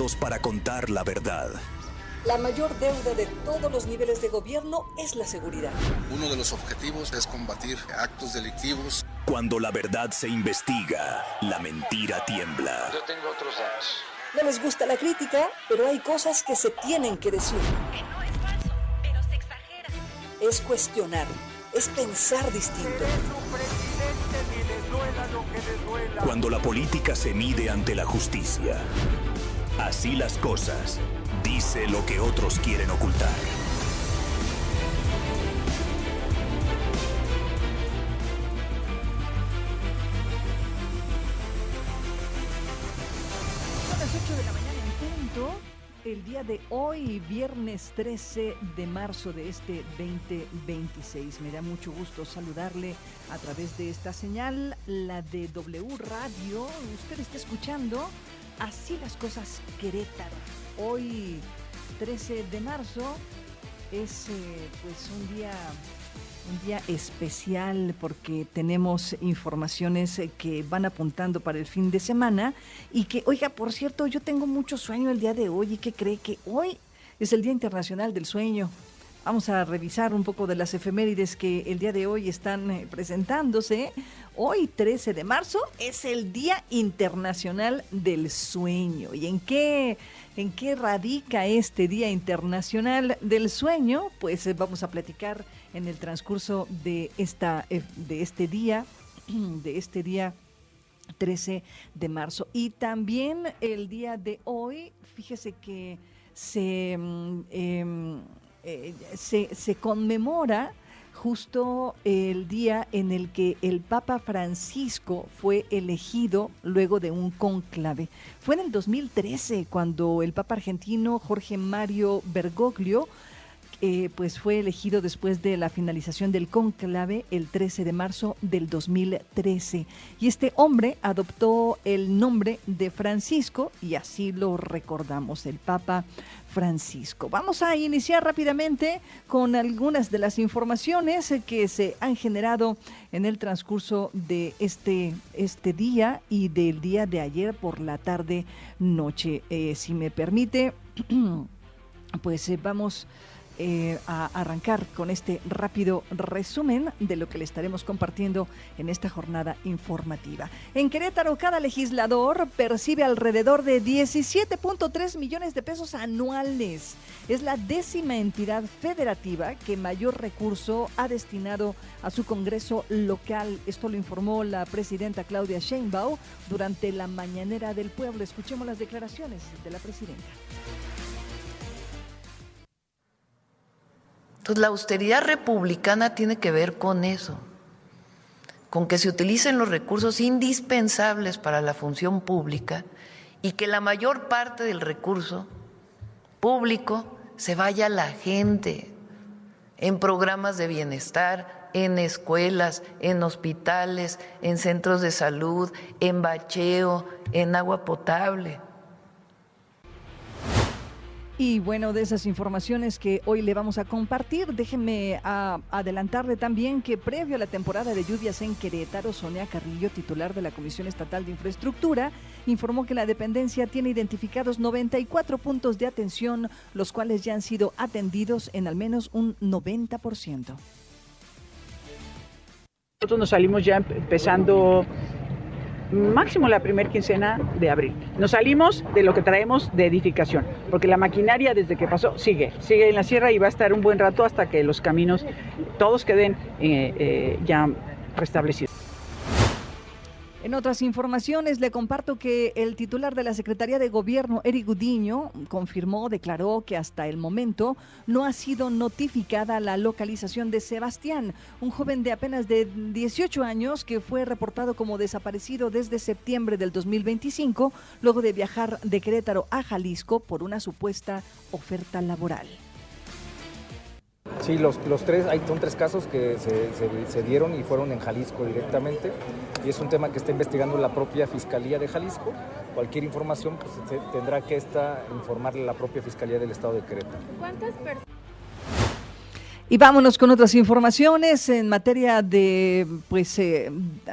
preparados para contar la verdad. La mayor deuda de todos los niveles de gobierno es la seguridad. Uno de los objetivos es combatir actos delictivos. Cuando la verdad se investiga, la mentira tiembla. Yo tengo otros datos. No les gusta la crítica, pero hay cosas que se tienen que decir. Que no es falso, pero se exagera. Es cuestionar, es pensar distinto. Cuando la política se mide ante la justicia. Así las cosas. Dice lo que otros quieren ocultar. Son las 8 de la mañana en punto. El día de hoy, viernes 13 de marzo de este 2026. Me da mucho gusto saludarle a través de esta señal, la de W Radio. Usted está escuchando Así las cosas Querétaro. Hoy, 13 de marzo, es pues un día especial porque tenemos informaciones que van apuntando para el fin de semana y que, oiga, por cierto, yo tengo mucho sueño el día de hoy. ¿Y qué cree? Que hoy es el Día Internacional del Sueño. Vamos a revisar un poco de las efemérides que el día de hoy están presentándose. Hoy, 13 de marzo, es el Día Internacional del Sueño. ¿Y en qué radica este Día Internacional del Sueño? Pues vamos a platicar en el transcurso de este día 13 de marzo. Y también el día de hoy, fíjese que se conmemora justo el día en el que el Papa Francisco fue elegido luego de un cónclave. Fue en el 2013 cuando el Papa argentino Jorge Mario Bergoglio pues fue elegido después de la finalización del cónclave el 13 de marzo del 2013. Y este hombre adoptó el nombre de Francisco y así lo recordamos, el Papa Francisco. Vamos a iniciar rápidamente con algunas de las informaciones que se han generado en el transcurso de este día y del día de ayer por la tarde-noche. Si me permite, pues vamos a arrancar con este rápido resumen de lo que le estaremos compartiendo en esta jornada informativa. En Querétaro, cada legislador percibe alrededor de 17.3 millones de pesos anuales. Es la 10ª entidad federativa que mayor recurso ha destinado a su Congreso local. Esto lo informó la presidenta Claudia Sheinbaum durante la Mañanera del Pueblo. Escuchemos las declaraciones de la presidenta. Entonces, la austeridad republicana tiene que ver con eso, con que se utilicen los recursos indispensables para la función pública y que la mayor parte del recurso público se vaya a la gente, en programas de bienestar, en escuelas, en hospitales, en centros de salud, en bacheo, en agua potable. Y bueno, de esas informaciones que hoy le vamos a compartir, déjenme adelantarle también que previo a la temporada de lluvias en Querétaro, Sonia Carrillo, titular de la Comisión Estatal de Infraestructura, informó que la dependencia tiene identificados 94 puntos de atención, los cuales ya han sido atendidos en al menos un 90%. Nosotros nos salimos ya empezando máximo la primera quincena de abril. Nos salimos de lo que traemos de edificación, porque la maquinaria desde que pasó sigue en la sierra y va a estar un buen rato hasta que los caminos todos queden ya restablecidos. En otras informaciones le comparto que el titular de la Secretaría de Gobierno, Eric Gudiño, declaró que hasta el momento no ha sido notificada la localización de Sebastián, un joven de apenas de 18 años que fue reportado como desaparecido desde septiembre del 2025, luego de viajar de Querétaro a Jalisco por una supuesta oferta laboral. Sí, los tres, son 3 casos que se dieron y fueron en Jalisco directamente, y es un tema que está investigando la propia Fiscalía de Jalisco. Cualquier información pues, tendrá que informarle a la propia Fiscalía del Estado de Querétaro. ¿Cuántas personas? Y vámonos con otras informaciones en materia de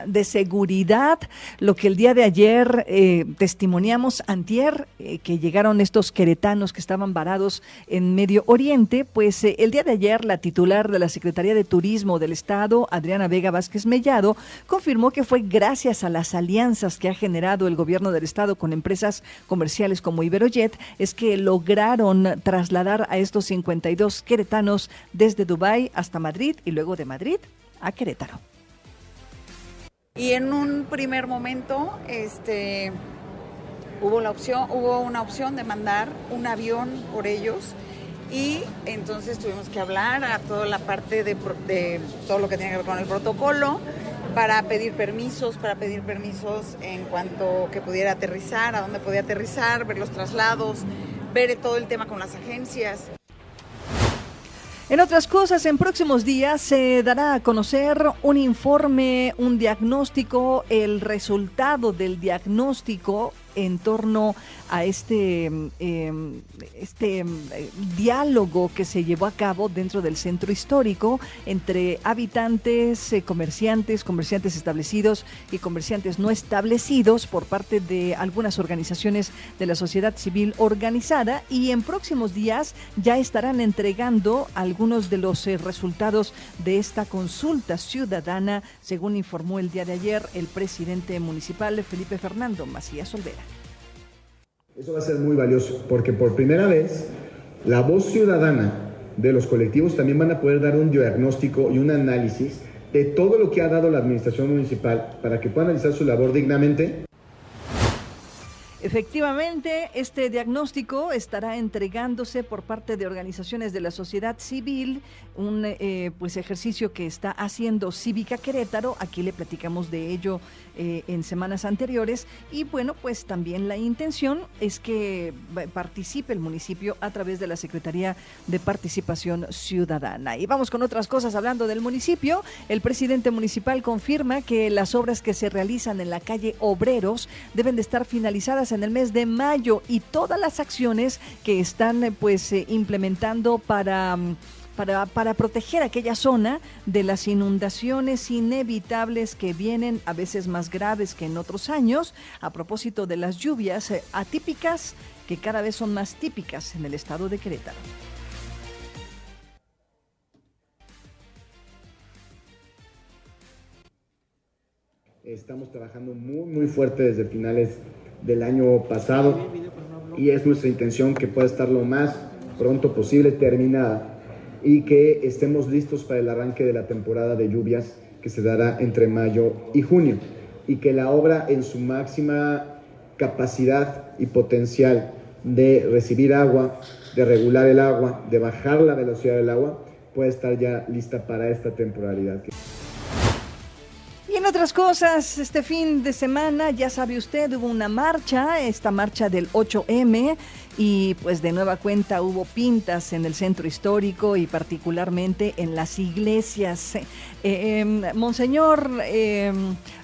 de seguridad. Lo que el día de ayer testimoniamos, antier, que llegaron estos queretanos que estaban varados en Medio Oriente, pues el día de ayer la titular de la Secretaría de Turismo del Estado, Adriana Vega Vázquez Mellado, confirmó que fue gracias a las alianzas que ha generado el gobierno del Estado con empresas comerciales como Iberojet, es que lograron trasladar a estos 52 queretanos desde Dubái hasta Madrid y luego de Madrid a Querétaro. Y en un primer momento hubo una opción de mandar un avión por ellos, y entonces tuvimos que hablar a toda la parte de todo lo que tiene que ver con el protocolo para pedir permisos en cuanto que pudiera aterrizar, a dónde podía aterrizar, ver los traslados, ver todo el tema con las agencias. En otras cosas, en próximos días se dará a conocer un informe, un diagnóstico, el resultado del diagnóstico en torno a este diálogo que se llevó a cabo dentro del centro histórico entre habitantes, comerciantes establecidos y comerciantes no establecidos por parte de algunas organizaciones de la sociedad civil organizada, y en próximos días ya estarán entregando algunos de los resultados de esta consulta ciudadana, según informó el día de ayer el presidente municipal Felipe Fernando Macías Olvera. Eso va a ser muy valioso, porque por primera vez la voz ciudadana de los colectivos también van a poder dar un diagnóstico y un análisis de todo lo que ha dado la administración municipal para que puedan realizar su labor dignamente. Efectivamente, este diagnóstico estará entregándose por parte de organizaciones de la sociedad civil, un ejercicio que está haciendo Cívica Querétaro. Aquí le platicamos de ello en semanas anteriores, y bueno, pues también la intención es que participe el municipio a través de la Secretaría de Participación Ciudadana. Y vamos con otras cosas. Hablando del municipio, el presidente municipal confirma que las obras que se realizan en la calle Obreros deben de estar finalizadas en el mes de mayo, y todas las acciones que están implementando para proteger aquella zona de las inundaciones inevitables que vienen, a veces más graves que en otros años, a propósito de las lluvias atípicas que cada vez son más típicas en el estado de Querétaro. Estamos trabajando muy fuerte desde finales del año pasado, y es nuestra intención que pueda estar lo más pronto posible terminada y que estemos listos para el arranque de la temporada de lluvias que se dará entre mayo y junio, y que la obra en su máxima capacidad y potencial de recibir agua, de regular el agua, de bajar la velocidad del agua, pueda estar ya lista para esta temporalidad. Y en otras cosas, este fin de semana, ya sabe usted, hubo una marcha, esta marcha del 8M, y pues de nueva cuenta hubo pintas en el centro histórico y particularmente en las iglesias. Monseñor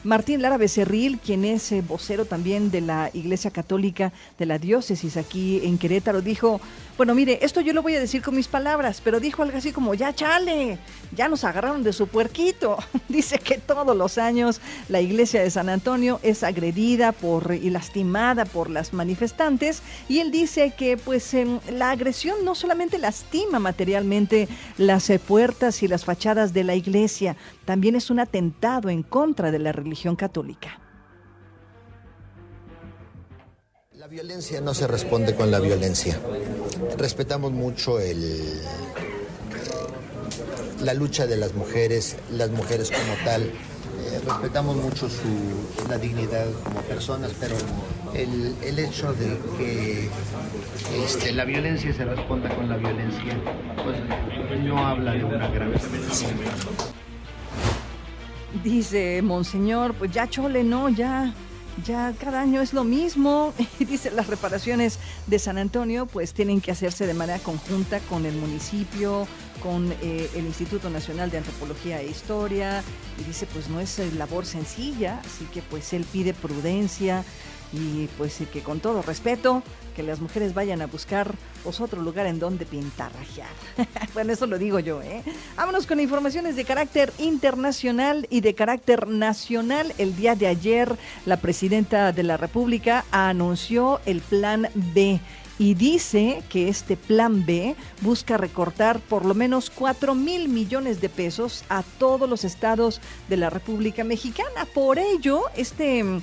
Martín Lara Becerril, quien es vocero también de la Iglesia Católica de la Diócesis aquí en Querétaro, dijo, bueno, mire, esto yo lo voy a decir con mis palabras, pero dijo algo así como, ya chale, ya nos agarraron de su puerquito. Dice que todos los años la iglesia de San Antonio es agredida y lastimada por las manifestantes, y él dice que la agresión no solamente lastima materialmente las puertas y las fachadas de la iglesia, también es un atentado en contra de la religión católica. La violencia no se responde con la violencia. Respetamos mucho la lucha de las mujeres como tal. Respetamos mucho la dignidad como personas, pero el hecho de que la violencia se responda con la violencia, pues no habla de una gran prevención. Dice Monseñor, pues ya chole, no, ya cada año es lo mismo. Y dice, las reparaciones de San Antonio pues tienen que hacerse de manera conjunta con el municipio, con el Instituto Nacional de Antropología e Historia, y dice pues no es labor sencilla, así que pues él pide prudencia y pues que con todo respeto, que las mujeres vayan a buscar otro lugar en donde pintarrajear. Bueno, eso lo digo yo, ¿eh? Vámonos con informaciones de carácter internacional y de carácter nacional. El día de ayer, la presidenta de la República anunció el Plan B. Y dice que este plan B busca recortar por lo menos 4,000 millones de pesos a todos los estados de la República Mexicana. Por ello, este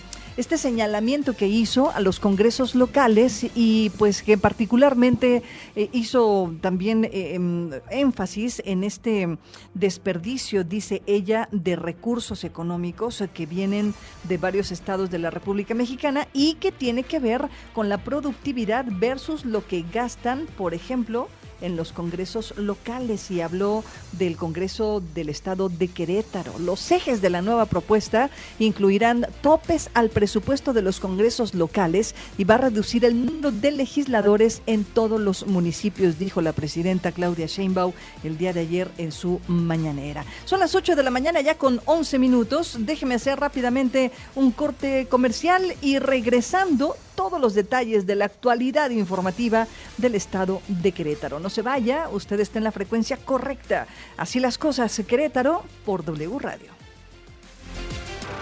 señalamiento que hizo a los congresos locales y pues que particularmente hizo también énfasis en este desperdicio, dice ella, de recursos económicos que vienen de varios estados de la República Mexicana y que tiene que ver con la productividad versus lo que gastan, por ejemplo, en los congresos locales, y habló del Congreso del Estado de Querétaro. Los ejes de la nueva propuesta incluirán topes al presupuesto de los congresos locales y va a reducir el número de legisladores en todos los municipios, dijo la presidenta Claudia Sheinbaum el día de ayer en su mañanera. Son las 8 de la mañana ya con 11 minutos. Déjeme hacer rápidamente un corte comercial y regresando todos los detalles de la actualidad informativa del estado de Querétaro. No se vaya, usted está en la frecuencia correcta. Así las cosas, Querétaro, por W Radio.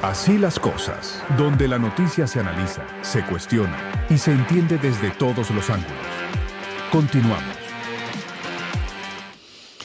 Así las cosas, donde la noticia se analiza, se cuestiona y se entiende desde todos los ángulos. Continuamos.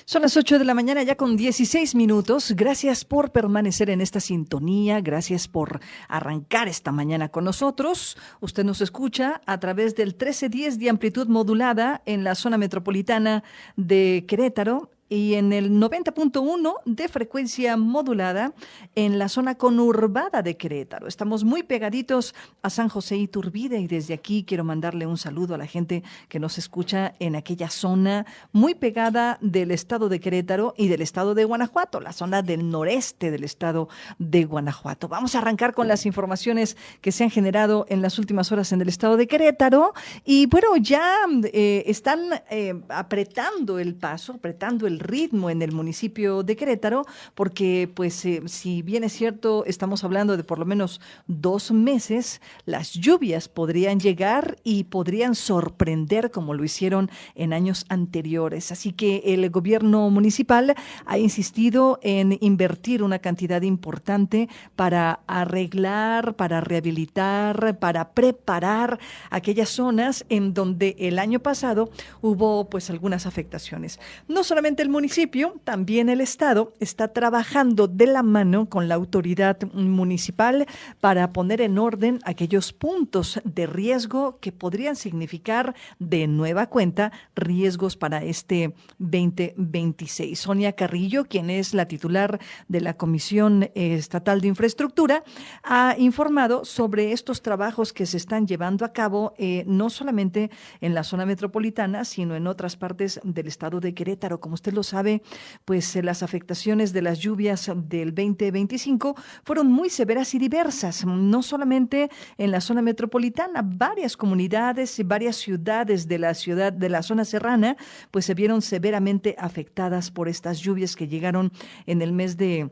Son las 8 de la mañana ya con 16 minutos. Gracias por permanecer en esta sintonía. Gracias por arrancar esta mañana con nosotros. Usted nos escucha a través del 1310 de amplitud modulada en la zona metropolitana de Querétaro y en el 90.1 de frecuencia modulada en la zona conurbada de Querétaro. Estamos muy pegaditos a San José Iturbide y desde aquí quiero mandarle un saludo a la gente que nos escucha en aquella zona muy pegada del estado de Querétaro y del estado de Guanajuato, la zona del noreste del estado de Guanajuato. Vamos a arrancar con las informaciones que se han generado en las últimas horas en el estado de Querétaro y bueno, ya están apretando el paso, apretando el ritmo en el municipio de Querétaro, porque pues si bien es cierto, estamos hablando de por lo menos 2 meses, las lluvias podrían llegar y podrían sorprender como lo hicieron en años anteriores. Así que el gobierno municipal ha insistido en invertir una cantidad importante para arreglar, para rehabilitar, para preparar aquellas zonas en donde el año pasado hubo pues algunas afectaciones. No solamente el municipio, también el Estado está trabajando de la mano con la autoridad municipal para poner en orden aquellos puntos de riesgo que podrían significar de nueva cuenta riesgos para este 2026. Sonia Carrillo, quien es la titular de la Comisión Estatal de Infraestructura, ha informado sobre estos trabajos que se están llevando a cabo no solamente en la zona metropolitana, sino en otras partes del estado de Querétaro. Como usted lo sabe, pues las afectaciones de las lluvias del 2025 fueron muy severas y diversas, no solamente en la zona metropolitana, varias comunidades y varias ciudades de la zona serrana, pues se vieron severamente afectadas por estas lluvias que llegaron en el mes de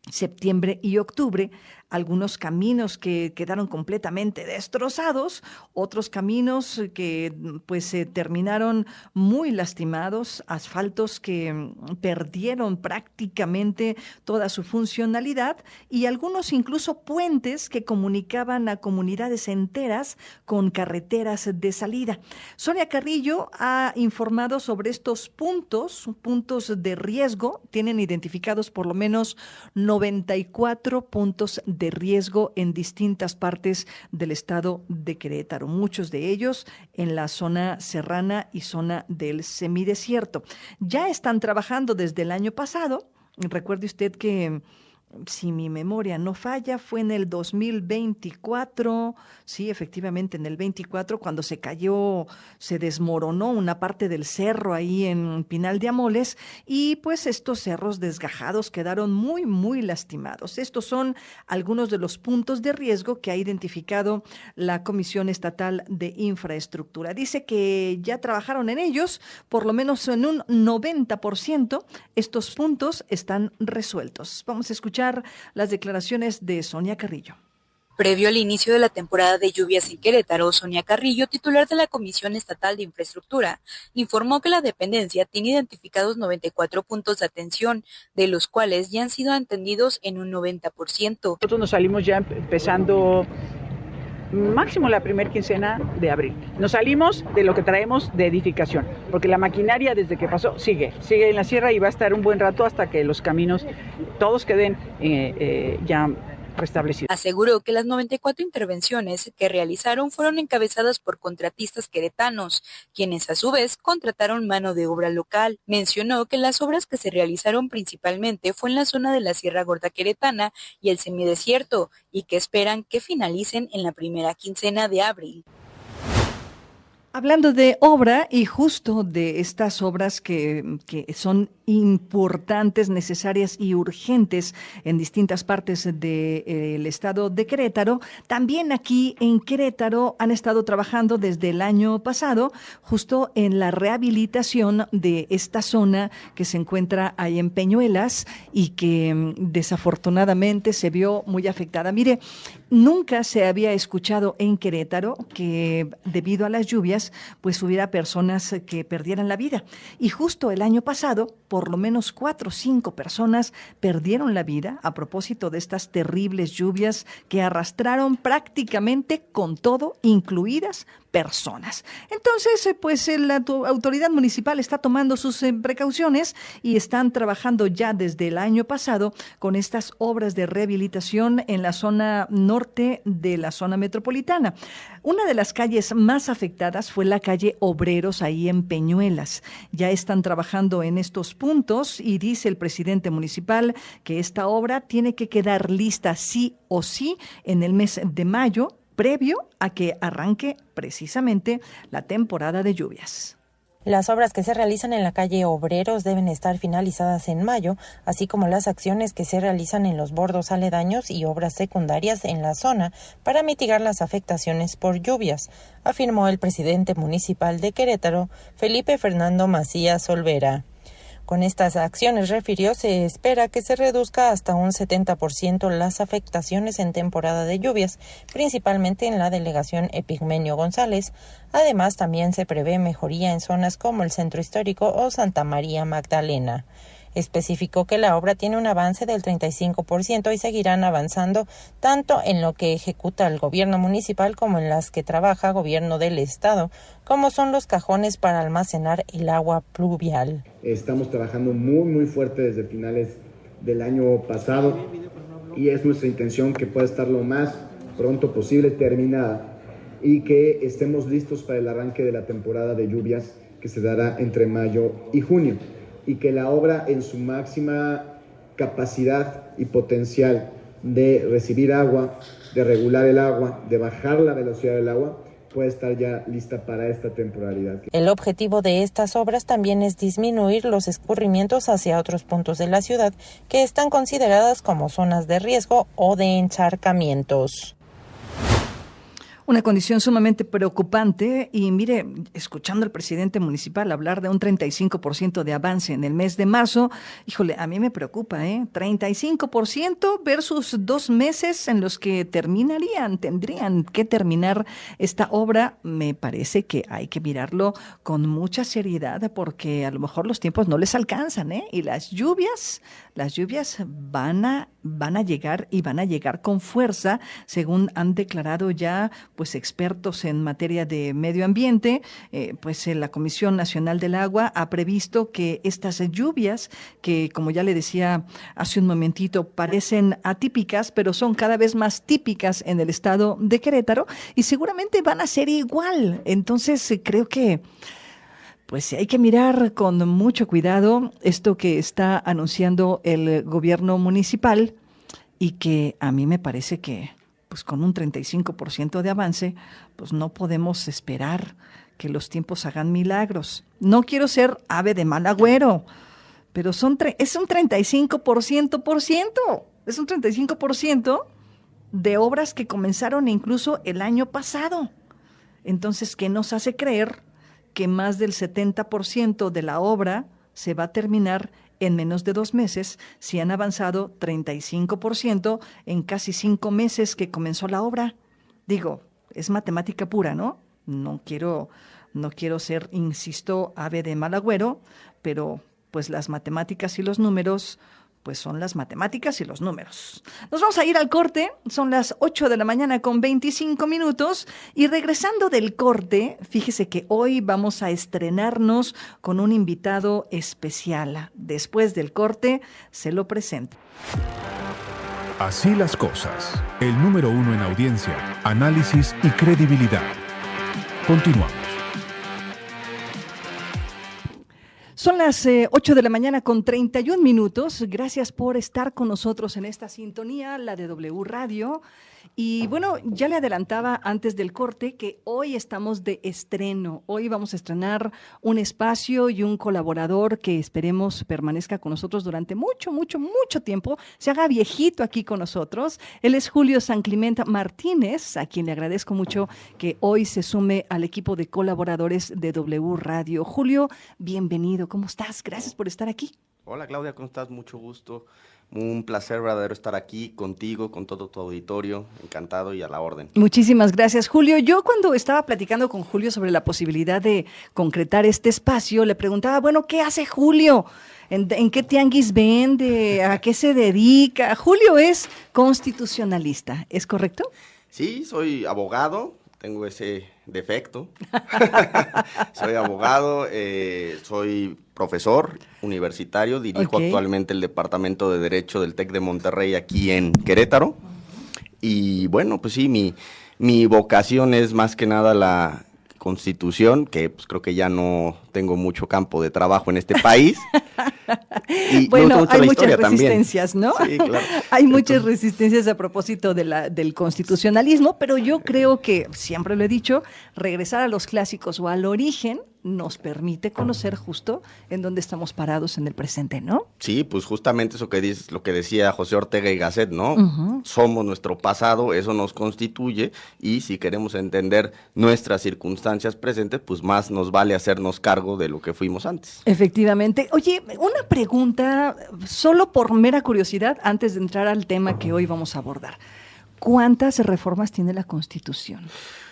septiembre y octubre. Algunos caminos que quedaron completamente destrozados, otros caminos que pues terminaron muy lastimados, asfaltos que perdieron prácticamente toda su funcionalidad y algunos incluso puentes que comunicaban a comunidades enteras con carreteras de salida. Sonia Carrillo ha informado sobre estos puntos de riesgo. Tienen identificados por lo menos 94 puntos de riesgo en distintas partes del estado de Querétaro, muchos de ellos en la zona serrana y zona del semidesierto. Ya están trabajando desde el año pasado. Recuerde usted que si mi memoria no falla, fue en el 2024, sí, efectivamente en el 24, cuando se cayó, se desmoronó una parte del cerro ahí en Pinal de Amoles y pues estos cerros desgajados quedaron muy, muy lastimados. Estos son algunos de los puntos de riesgo que ha identificado la Comisión Estatal de Infraestructura. Dice que ya trabajaron en ellos, por lo menos en un 90%, estos puntos están resueltos. Vamos a escuchar las declaraciones de Sonia Carrillo. Previo al inicio de la temporada de lluvias en Querétaro, Sonia Carrillo, titular de la Comisión Estatal de Infraestructura, informó que la dependencia tiene identificados 94 puntos de atención, de los cuales ya han sido atendidos en un 90%. Nosotros nos salimos ya empezando máximo la primera quincena de abril. Nos salimos de lo que traemos de edificación, porque la maquinaria desde que pasó sigue en la sierra y va a estar un buen rato hasta que los caminos todos queden ya restablecidos. Aseguró que las 94 intervenciones que realizaron fueron encabezadas por contratistas queretanos, quienes a su vez contrataron mano de obra local. Mencionó que las obras que se realizaron principalmente fue en la zona de la Sierra Gorda Queretana y el semidesierto, y que esperan que finalicen en la primera quincena de abril. Hablando de obra y justo de estas obras que son importantes, necesarias y urgentes en distintas partes del estado de Querétaro, también aquí en Querétaro han estado trabajando desde el año pasado justo en la rehabilitación de esta zona que se encuentra ahí en Peñuelas y que desafortunadamente se vio muy afectada. Mire, nunca se había escuchado en Querétaro que debido a las lluvias pues hubiera personas que perdieran la vida. Y justo el año pasado, por lo menos 4 o 5 personas perdieron la vida a propósito de estas terribles lluvias que arrastraron prácticamente con todo, incluidas personas. Entonces, pues la autoridad municipal está tomando sus precauciones y están trabajando ya desde el año pasado con estas obras de rehabilitación en la zona norte de la zona metropolitana. Una de las calles más afectadas fue la calle Obreros, ahí en Peñuelas. Ya están trabajando en estos puntos y dice el presidente municipal que esta obra tiene que quedar lista sí o sí en el mes de mayo, previo a que arranque precisamente la temporada de lluvias. Las obras que se realizan en la calle Obreros deben estar finalizadas en mayo, así como las acciones que se realizan en los bordos aledaños y obras secundarias en la zona para mitigar las afectaciones por lluvias, afirmó el presidente municipal de Querétaro, Felipe Fernando Macías Olvera. Con estas acciones, refirió, se espera que se reduzca hasta un 70% las afectaciones en temporada de lluvias, principalmente en la delegación Epigmenio González. Además, también se prevé mejoría en zonas como el Centro Histórico o Santa María Magdalena. Especificó que la obra tiene un avance del 35% y seguirán avanzando tanto en lo que ejecuta el gobierno municipal como en las que trabaja gobierno del estado, como son los cajones para almacenar el agua pluvial. Estamos trabajando muy fuerte desde finales del año pasado y es nuestra intención que pueda estar lo más pronto posible terminada y que estemos listos para el arranque de la temporada de lluvias que se dará entre mayo y junio. Y que la obra en su máxima capacidad y potencial de recibir agua, de regular el agua, de bajar la velocidad del agua, puede estar ya lista para esta temporalidad. El objetivo de estas obras también es disminuir los escurrimientos hacia otros puntos de la ciudad que están consideradas como zonas de riesgo o de encharcamientos. Una condición sumamente preocupante y mire, escuchando al presidente municipal hablar de un 35% de avance en el mes de marzo, híjole, a mí me preocupa, 35% versus 2 meses en los que tendrían que terminar esta obra. Me parece que hay que mirarlo con mucha seriedad porque a lo mejor los tiempos no les alcanzan, y las lluvias van a llegar y van a llegar con fuerza, según han declarado ya pues expertos en materia de medio ambiente. La Comisión Nacional del Agua ha previsto que estas lluvias, que como ya le decía hace un momentito, parecen atípicas, pero son cada vez más típicas en el estado de Querétaro y seguramente van a ser igual. Entonces creo que pues hay que mirar con mucho cuidado esto que está anunciando el gobierno municipal y que a mí me parece que pues con un 35% de avance, pues no podemos esperar que los tiempos hagan milagros. No quiero ser ave de mal agüero, pero es un 35%, es un 35% de obras que comenzaron incluso el año pasado. Entonces, ¿qué nos hace creer que más del 70% de la obra se va a terminar En menos de 2 meses, sí han avanzado 35% en casi 5 meses que comenzó la obra. Digo, es matemática pura, ¿no? No quiero ser, insisto, ave de mal agüero, pero pues las matemáticas y los números, pues son las matemáticas y los números. Nos vamos a ir al corte, son las 8 de la mañana con 25 minutos, y regresando del corte, fíjese que hoy vamos a estrenarnos con un invitado especial. Después del corte, se lo presento. Así las cosas. El número 1 en audiencia, análisis y credibilidad. Continuamos. Son las 8 de la mañana con 31 minutos. Gracias por estar con nosotros en esta sintonía, la de W Radio. Y bueno, ya le adelantaba antes del corte que hoy estamos de estreno. Hoy vamos a estrenar un espacio y un colaborador que esperemos permanezca con nosotros durante mucho tiempo. Se haga viejito aquí con nosotros. Él es Julio San Clemente Martínez, a quien le agradezco mucho que hoy se sume al equipo de colaboradores de W Radio. Julio, bienvenido. ¿Cómo estás? Gracias por estar aquí. Hola Claudia, ¿cómo estás? Mucho gusto. Un placer verdadero estar aquí contigo, con todo tu auditorio. Encantado y a la orden. Muchísimas gracias, Julio. Yo cuando estaba platicando con Julio sobre la posibilidad de concretar este espacio, le preguntaba, bueno, ¿qué hace Julio? ¿En qué tianguis vende? ¿A qué se dedica? Julio es constitucionalista, ¿es correcto? Sí, soy abogado. Tengo ese defecto. Soy abogado, soy profesor universitario, dirijo actualmente el Departamento de Derecho del TEC de Monterrey aquí en Querétaro. Y bueno, pues sí, mi vocación es más que nada la Constitución, que pues creo que ya no tengo mucho campo de trabajo en este país. Y bueno, hay muchas resistencias, ¿no? Sí, claro. Hay muchas resistencias a propósito del constitucionalismo, pero yo creo que, siempre lo he dicho, regresar a los clásicos o al origen nos permite conocer justo en dónde estamos parados en el presente, ¿no? Sí, pues justamente eso que dices, lo que decía José Ortega y Gasset, ¿no? Somos nuestro pasado, eso nos constituye, y si queremos entender nuestras circunstancias presentes, pues más nos vale hacernos cargo de lo que fuimos antes. Efectivamente. Oye, una pregunta, solo por mera curiosidad, antes de entrar al tema que hoy vamos a abordar. ¿Cuántas reformas tiene la Constitución?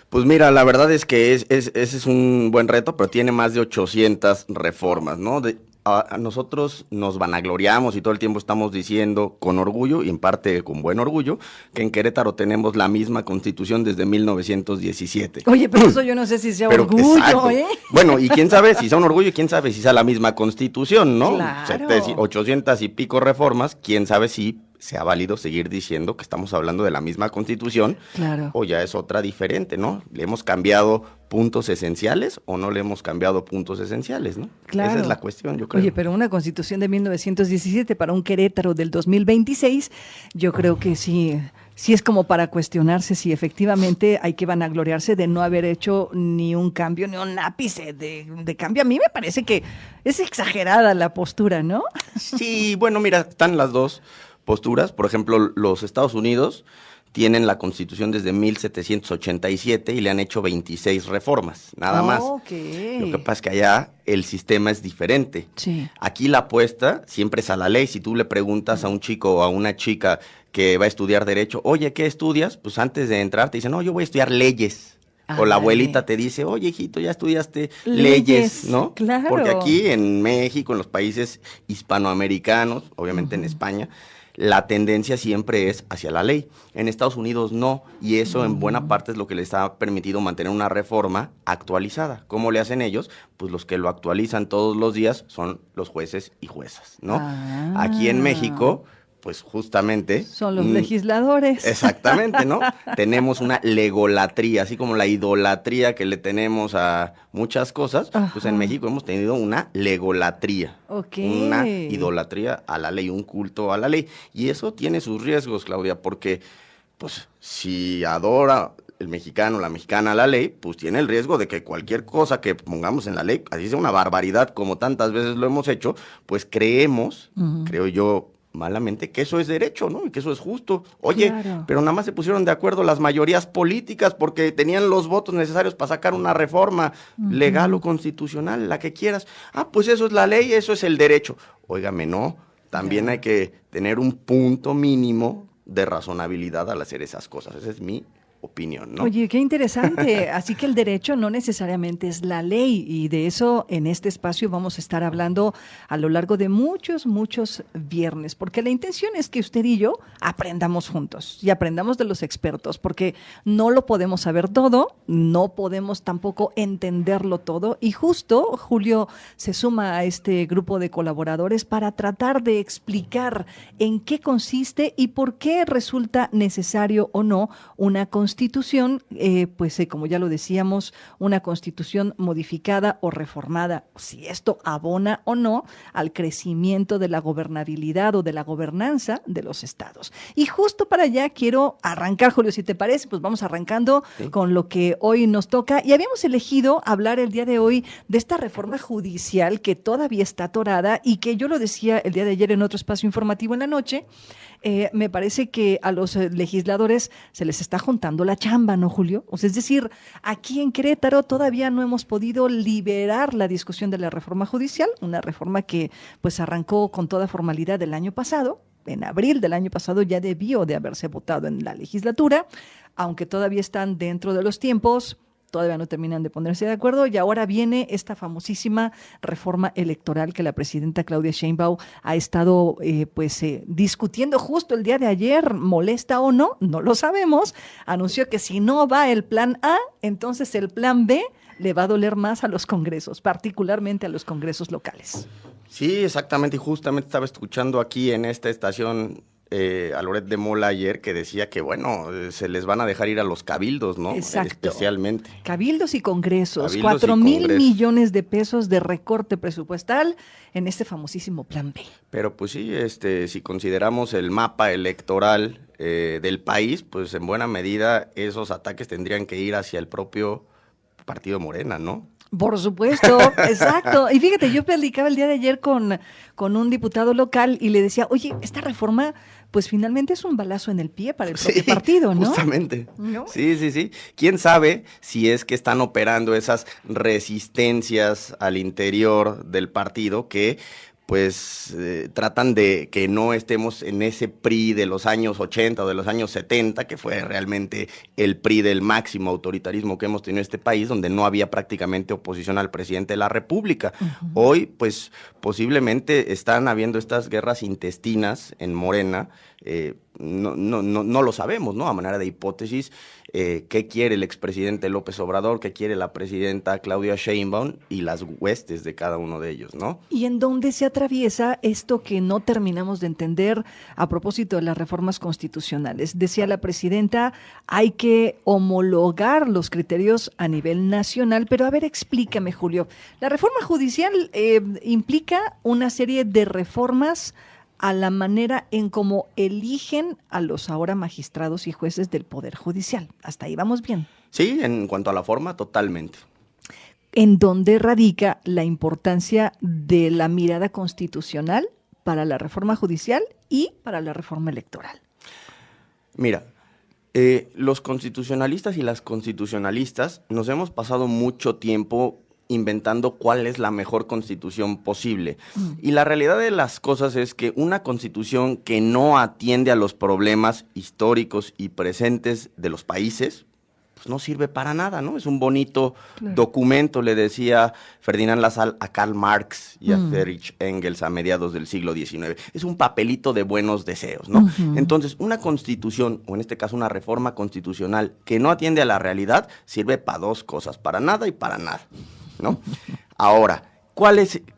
Pues mira, la verdad es que ese es un buen reto, pero tiene más de 800 reformas, ¿no? A nosotros nos vanagloriamos y todo el tiempo estamos diciendo con orgullo, y en parte con buen orgullo, que en Querétaro tenemos la misma Constitución desde 1917. Oye, pero eso yo no sé si sea orgullo, exacto. ¿eh? Bueno, y quién sabe si sea un orgullo y quién sabe si sea la misma Constitución, ¿no? Claro. 800 y pico reformas, quién sabe si sea válido seguir diciendo que estamos hablando de la misma Constitución, claro, o ya es otra diferente, ¿no? ¿Le hemos cambiado puntos esenciales o no le hemos cambiado puntos esenciales, ¿no? Claro. Esa es la cuestión, yo creo. Oye, pero una Constitución de 1917 para un Querétaro del 2026, yo creo que sí es como para cuestionarse si efectivamente hay que vanagloriarse de no haber hecho ni un cambio, ni un ápice de cambio. A mí me parece que es exagerada la postura, ¿no? Sí, bueno, mira, están las dos posturas. Por ejemplo, los Estados Unidos tienen la Constitución desde 1787 y le han hecho 26 reformas, nada más. Okay. Lo que pasa es que allá el sistema es diferente. Sí. Aquí la apuesta siempre es a la ley. Si tú le preguntas a un chico o a una chica que va a estudiar Derecho, oye, ¿qué estudias? Pues antes de entrar te dicen, no, yo voy a estudiar leyes. O la abuelita te dice, oye, hijito, ya estudiaste leyes, ¿no? Claro. Porque aquí en México, en los países hispanoamericanos, obviamente en España, la tendencia siempre es hacia la ley. En Estados Unidos no, y eso en buena parte es lo que les ha permitido mantener una reforma actualizada. ¿Cómo le hacen ellos? Pues los que lo actualizan todos los días son los jueces y juezas, ¿no? Aquí en México, pues justamente son los legisladores. Exactamente, ¿no? Tenemos una legolatría, así como la idolatría que le tenemos a muchas cosas, pues en México hemos tenido una legolatría. Una idolatría a la ley, un culto a la ley. Y eso tiene sus riesgos, Claudia, porque pues si adora el mexicano, la mexicana la ley, pues tiene el riesgo de que cualquier cosa que pongamos en la ley, así sea una barbaridad como tantas veces lo hemos hecho, pues creo yo malamente que eso es derecho, ¿no? Y que eso es justo. Oye, Claro. pero nada más se pusieron de acuerdo las mayorías políticas porque tenían los votos necesarios para sacar una reforma legal o constitucional, la que quieras. Ah, pues eso es la ley, eso es el derecho. Óigame, no. También hay que tener un punto mínimo de razonabilidad al hacer esas cosas. Esa es mi opinión, ¿no? Oye, qué interesante. Así que el derecho no necesariamente es la ley, y de eso en este espacio vamos a estar hablando a lo largo de muchos viernes, porque la intención es que usted y yo aprendamos juntos y aprendamos de los expertos, porque no lo podemos saber todo, no podemos tampoco entenderlo todo, y justo Julio se suma a este grupo de colaboradores para tratar de explicar en qué consiste y por qué resulta necesario o no una constitución, como ya lo decíamos, una constitución modificada o reformada, si esto abona o no al crecimiento de la gobernabilidad o de la gobernanza de los estados. Y justo para allá quiero arrancar, Julio, si te parece, pues vamos arrancando con lo que hoy nos toca. Y habíamos elegido hablar el día de hoy de esta reforma judicial que todavía está atorada y que yo lo decía el día de ayer en otro espacio informativo en la noche. Me parece que a los legisladores se les está juntando la chamba, ¿no, Julio? O sea, es decir, aquí en Querétaro todavía no hemos podido liberar la discusión de la reforma judicial, una reforma que pues arrancó con toda formalidad el año pasado. En abril del año pasado ya debió de haberse votado en la legislatura, aunque todavía están dentro de los tiempos. Todavía no terminan de ponerse de acuerdo, y ahora viene esta famosísima reforma electoral que la presidenta Claudia Sheinbaum ha estado discutiendo justo el día de ayer, molesta o no, no lo sabemos. Anunció que si no va el plan A, entonces el plan B le va a doler más a los congresos, particularmente a los congresos locales. Sí, exactamente, y justamente estaba escuchando aquí en esta estación a Loret de Mola ayer, que decía que, bueno, se les van a dejar ir a los cabildos, ¿no? Exacto. Especialmente. Cabildos y congresos, Cabildos 4,000 y millones de pesos de recorte presupuestal en este famosísimo plan B. Pero pues sí, si consideramos el mapa electoral del país, pues en buena medida esos ataques tendrían que ir hacia el propio partido Morena, ¿no? Por supuesto, exacto. Y fíjate, yo platicaba el día de ayer con un diputado local y le decía, oye, esta reforma pues finalmente es un balazo en el pie para el propio partido, ¿no? Justamente. ¿No? Sí. ¿Quién sabe si es que están operando esas resistencias al interior del partido que pues tratan de que no estemos en ese PRI de los años 80 o de los años 70, que fue realmente el PRI del máximo autoritarismo que hemos tenido en este país, donde no había prácticamente oposición al presidente de la República. Hoy, pues, posiblemente están habiendo estas guerras intestinas en Morena, no lo sabemos, ¿no? A manera de hipótesis, qué quiere el expresidente López Obrador, qué quiere la presidenta Claudia Sheinbaum y las huestes de cada uno de ellos, ¿no? ¿Y en dónde se atraviesa esto que no terminamos de entender a propósito de las reformas constitucionales? Decía la presidenta, hay que homologar los criterios a nivel nacional, pero a ver, explícame, Julio. La reforma judicial implica una serie de reformas a la manera en cómo eligen a los ahora magistrados y jueces del Poder Judicial. Hasta ahí vamos bien. Sí, en cuanto a la forma, totalmente. ¿En dónde radica la importancia de la mirada constitucional para la reforma judicial y para la reforma electoral? Mira, los constitucionalistas y las constitucionalistas nos hemos pasado mucho tiempo inventando cuál es la mejor constitución posible. Y la realidad de las cosas es que una constitución que no atiende a los problemas históricos y presentes de los países, pues no sirve para nada, ¿no? Es un bonito documento, le decía Ferdinand Lassalle a Karl Marx y a Friedrich Engels a mediados del siglo XIX. Es un papelito de buenos deseos, ¿no? Entonces, una constitución, o en este caso una reforma constitucional, que no atiende a la realidad, sirve para dos cosas, para nada y para nada, ¿no? Ahora,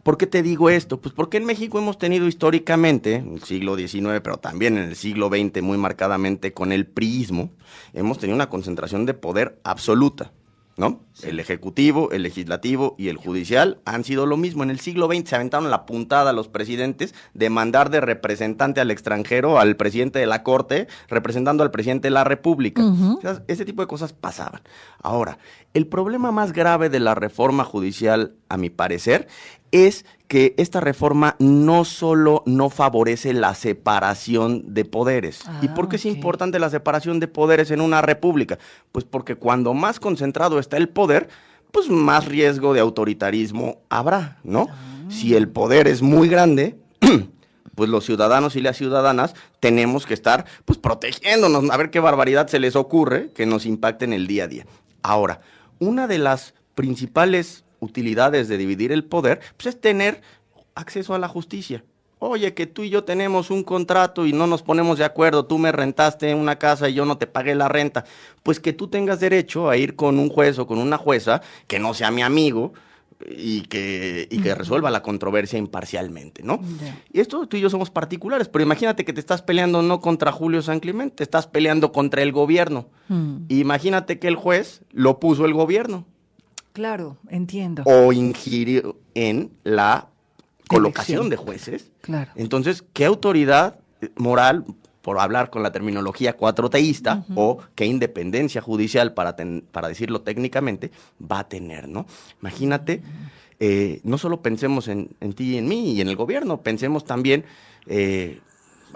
¿por qué te digo esto? Pues porque en México hemos tenido históricamente, en el siglo XIX, pero también en el siglo XX, muy marcadamente con el priismo, hemos tenido una concentración de poder absoluta, ¿no? Sí. El ejecutivo, el legislativo y el judicial han sido lo mismo. En el siglo XX se aventaron la puntada a los presidentes de mandar de representante al extranjero al presidente de la Corte, representando al presidente de la República. O sea, ese tipo de cosas pasaban. Ahora, el problema más grave de la reforma judicial, a mi parecer, es que esta reforma no solo no favorece la separación de poderes. ¿Y por qué es importante la separación de poderes en una república? Pues porque cuando más concentrado está el poder, pues más riesgo de autoritarismo habrá, ¿no? Si el poder es muy grande, pues los ciudadanos y las ciudadanas tenemos que estar pues protegiéndonos, a ver qué barbaridad se les ocurre que nos impacte en el día a día. Ahora, una de las principales utilidades de dividir el poder, pues es tener acceso a la justicia. Oye, que tú y yo tenemos un contrato y no nos ponemos de acuerdo, tú me rentaste una casa y yo no te pagué la renta, pues que tú tengas derecho a ir con un juez o con una jueza que no sea mi amigo y que resuelva la controversia imparcialmente, ¿no? Y esto tú y yo somos particulares, pero imagínate que te estás peleando no contra Julio San Clemente, te estás peleando contra el gobierno. Imagínate que el juez lo puso el gobierno. Claro, entiendo. O ingirió en la colocación de jueces. Claro. Entonces, ¿qué autoridad moral, por hablar con la terminología cuatroteísta, o qué independencia judicial, para decirlo técnicamente, va a tener, ¿no? Imagínate, no solo pensemos en ti y en mí y en el gobierno, pensemos también,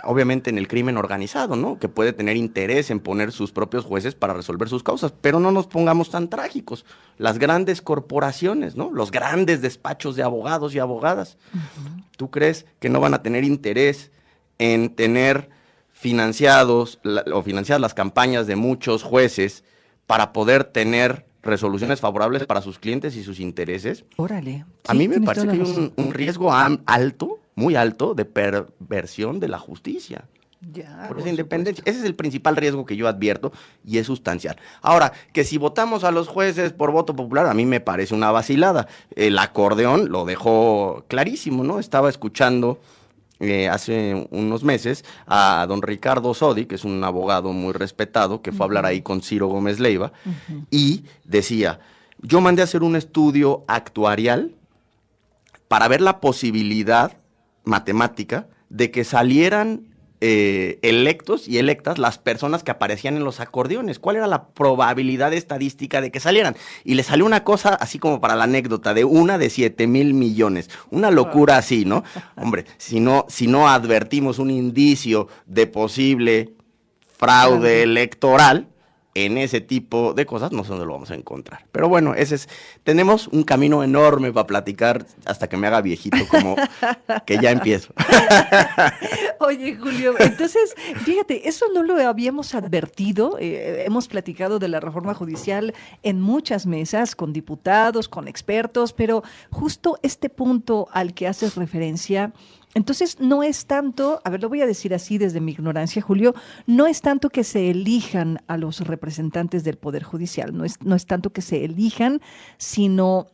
obviamente, en el crimen organizado, ¿no? Que puede tener interés en poner sus propios jueces para resolver sus causas, pero no nos pongamos tan trágicos. Las grandes corporaciones, ¿no? Los grandes despachos de abogados y abogadas. ¿Tú crees que no van a tener interés en tener financiadas las campañas de muchos jueces para poder tener resoluciones favorables para sus clientes y sus intereses? Órale. A mí me parece que hay un riesgo alto, muy alto, de perversión de la justicia. Por esa independencia. Ese es el principal riesgo que yo advierto y es sustancial. Ahora, que si votamos a los jueces por voto popular, a mí me parece una vacilada. El acordeón lo dejó clarísimo, ¿no? Estaba escuchando hace unos meses a don Ricardo Sodi, que es un abogado muy respetado, que fue a hablar ahí con Ciro Gómez Leiva, y decía, yo mandé a hacer un estudio actuarial para ver la posibilidad matemática de que salieran electos y electas las personas que aparecían en los acordeones. ¿Cuál era la probabilidad estadística de que salieran? Y le salió una cosa así como para la anécdota, de 1 de 7,000 millones. Una locura así, ¿no? Hombre, si no advertimos un indicio de posible fraude electoral en ese tipo de cosas, no sé dónde lo vamos a encontrar. Pero bueno, tenemos un camino enorme para platicar hasta que me haga viejito, como que ya empiezo. Oye, Julio, entonces, fíjate, eso no lo habíamos advertido. Hemos platicado de la reforma judicial en muchas mesas, con diputados, con expertos, pero justo este punto al que haces referencia, entonces no es tanto, a ver, lo voy a decir así desde mi ignorancia, Julio, no es tanto que se elijan a los representantes del Poder Judicial, no es tanto que se elijan, sino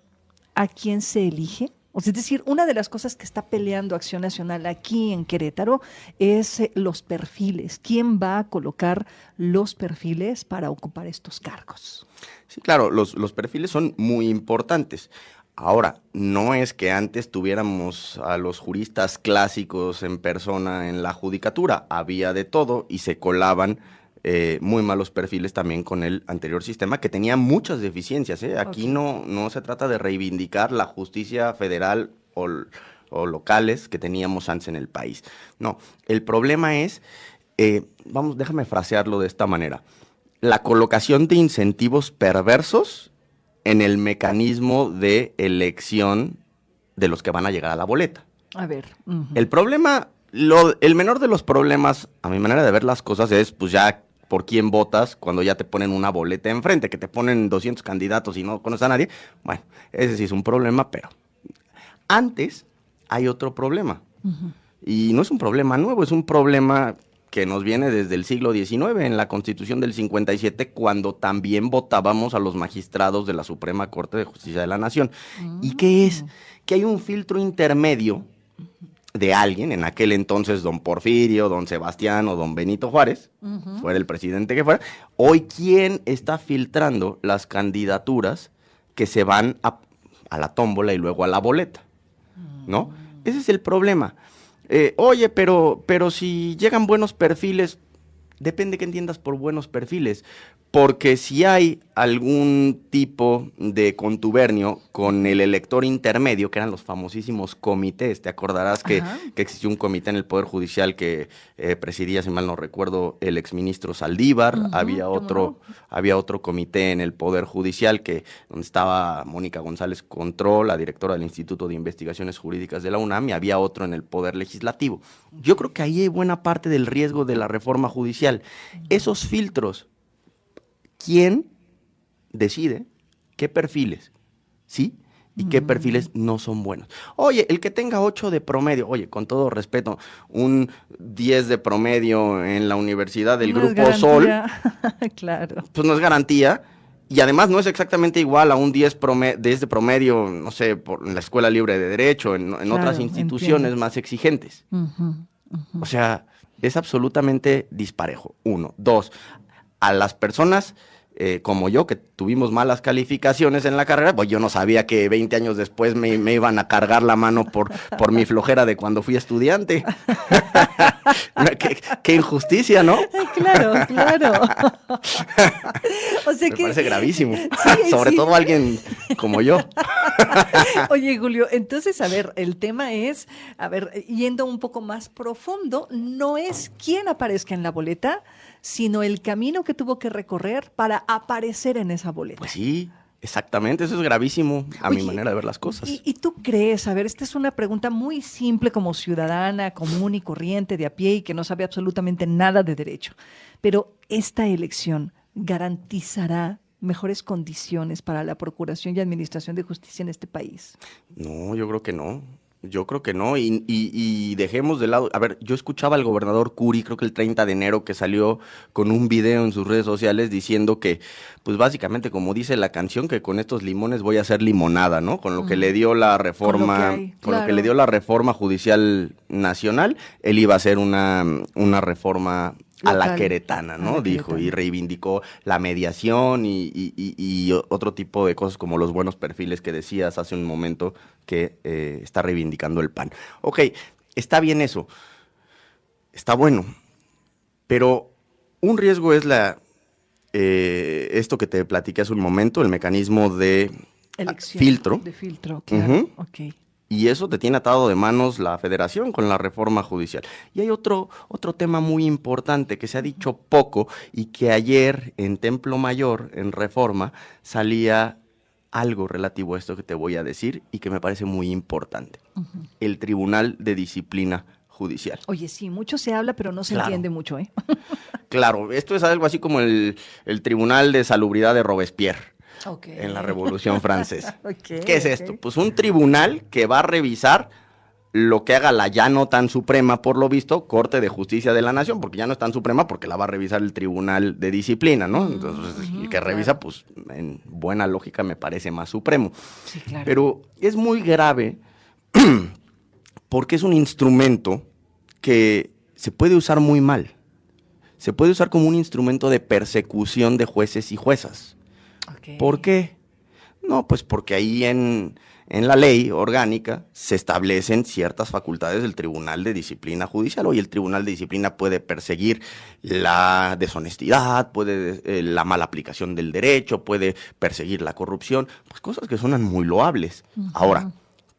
a quién se elige. O sea, es decir, una de las cosas que está peleando Acción Nacional aquí en Querétaro es los perfiles. ¿Quién va a colocar los perfiles para ocupar estos cargos? Sí, claro, los perfiles son muy importantes. Ahora, no es que antes tuviéramos a los juristas clásicos en persona en la judicatura, había de todo y se colaban muy malos perfiles también con el anterior sistema, que tenía muchas deficiencias. Aquí no se trata de reivindicar la justicia federal o locales que teníamos antes en el país. No, el problema es, déjame frasearlo de esta manera, la colocación de incentivos perversos en el mecanismo de elección de los que van a llegar a la boleta. A ver. El problema, el menor de los problemas, a mi manera de ver las cosas, es pues ya por quién votas cuando ya te ponen una boleta enfrente, que te ponen 200 candidatos y no conoces a nadie. Bueno, ese sí es un problema, pero antes hay otro problema. Y no es un problema nuevo, es un problema que nos viene desde el siglo XIX, en la Constitución del 57, cuando también votábamos a los magistrados de la Suprema Corte de Justicia de la Nación. ¿Y qué es? Que hay un filtro intermedio de alguien, en aquel entonces don Porfirio, don Sebastián o don Benito Juárez, fuera el presidente que fuera, hoy ¿quién está filtrando las candidaturas que se van a la tómbola y luego a la boleta? ¿No? Ese es el problema. Oye, pero si llegan buenos perfiles, depende qué entiendas por buenos perfiles, porque si hay algún tipo de contubernio con el elector intermedio, que eran los famosísimos comités. Te acordarás que existió un comité en el Poder Judicial que presidía, si mal no recuerdo, el exministro Saldívar. Había otro comité en el Poder Judicial donde estaba Mónica González Contró, la directora del Instituto de Investigaciones Jurídicas de la UNAM, y había otro en el Poder Legislativo. Yo creo que ahí hay buena parte del riesgo de la reforma judicial. Esos filtros, ¿quién decide qué perfiles sí y qué perfiles no son buenos? Oye, el que tenga 8 de promedio, oye, con todo respeto, un 10 de promedio en la Universidad del Grupo Sol, claro, pues no es garantía, y además no es exactamente igual a un 10 de promedio, no sé, en la Escuela Libre de Derecho, en otras instituciones más exigentes. O sea, es absolutamente disparejo, 1. 2, a las personas como yo, que tuvimos malas calificaciones en la carrera, pues yo no sabía que 20 años después me iban a cargar la mano por mi flojera de cuando fui estudiante. qué injusticia, ¿no? Claro. O sea, me parece gravísimo, sobre todo alguien como yo. Oye, Julio, entonces, a ver, el tema es, yendo un poco más profundo, no es quién aparezca en la boleta, sino el camino que tuvo que recorrer para aparecer en esa boleta. Pues sí, exactamente, eso es gravísimo a mi manera de ver las cosas. ¿Y tú crees? A ver, esta es una pregunta muy simple como ciudadana, común y corriente, de a pie y que no sabe absolutamente nada de derecho. Pero ¿esta elección garantizará mejores condiciones para la procuración y administración de justicia en este país? No, yo creo que no. Y dejemos de lado, a ver, yo escuchaba al gobernador Curi, creo que el 30 de enero, que salió con un video en sus redes sociales diciendo que, pues básicamente, como dice la canción, que con estos limones voy a hacer limonada, ¿no? Con lo que le dio la reforma, lo que le dio la reforma judicial nacional, él iba a hacer una reforma a la queretana, ¿no? Dijo, y reivindicó la mediación y otro tipo de cosas como los buenos perfiles que decías hace un momento que está reivindicando el PAN. Ok, está bien eso, está bueno, pero un riesgo es esto que te platiqué hace un momento, el mecanismo de filtro. De filtro, claro, ok. Y eso te tiene atado de manos la Federación con la reforma judicial. Y hay otro tema muy importante que se ha dicho poco y que ayer en Templo Mayor, en Reforma, salía algo relativo a esto que te voy a decir y que me parece muy importante. El Tribunal de Disciplina Judicial. Oye, sí, mucho se habla, pero no se entiende mucho, ¿eh? Claro, esto es algo así como el Tribunal de Salubridad de Robespierre. En la Revolución Francesa. ¿Qué es esto? Pues un tribunal que va a revisar lo que haga la ya no tan suprema, por lo visto, Corte de Justicia de la Nación, porque ya no es tan suprema porque la va a revisar el Tribunal de Disciplina, ¿no? Entonces, el que revisa, pues, en buena lógica me parece más supremo. Sí, claro. Pero es muy grave porque es un instrumento que se puede usar muy mal. Se puede usar como un instrumento de persecución de jueces y juezas. ¿Por qué? No, pues porque ahí en la ley orgánica se establecen ciertas facultades del Tribunal de Disciplina Judicial. Hoy el Tribunal de Disciplina puede perseguir la deshonestidad, puede la mala aplicación del derecho, puede perseguir la corrupción, pues cosas que suenan muy loables. Ahora,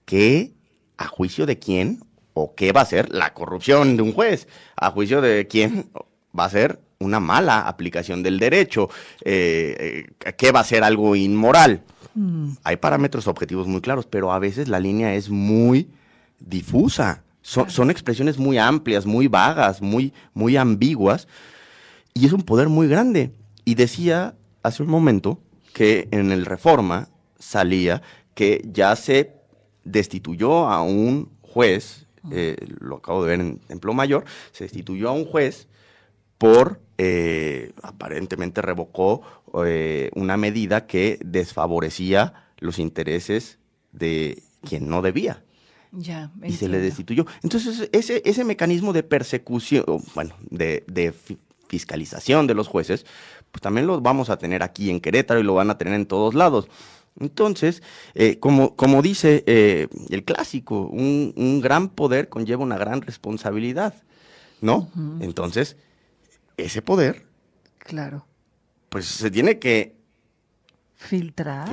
¿qué, a juicio de quién o qué va a ser la corrupción de un juez? ¿A juicio de quién va a ser una mala aplicación del derecho? ¿Qué va a ser algo inmoral? Hay parámetros objetivos muy claros, pero a veces la línea es muy difusa. Son expresiones muy amplias, muy vagas, muy ambiguas, y es un poder muy grande. Y decía hace un momento que en el Reforma salía que ya se destituyó a un juez, lo acabo de ver en Templo Mayor, se destituyó a un juez por, aparentemente revocó una medida que desfavorecía los intereses de quien no debía. Ya, y se le destituyó. Entonces, ese mecanismo de persecución, bueno, de fiscalización de los jueces, pues también lo vamos a tener aquí en Querétaro y lo van a tener en todos lados. Entonces, como dice el clásico, un gran poder conlleva una gran responsabilidad, ¿no? Entonces, ese poder, claro, pues se tiene que Filtrar.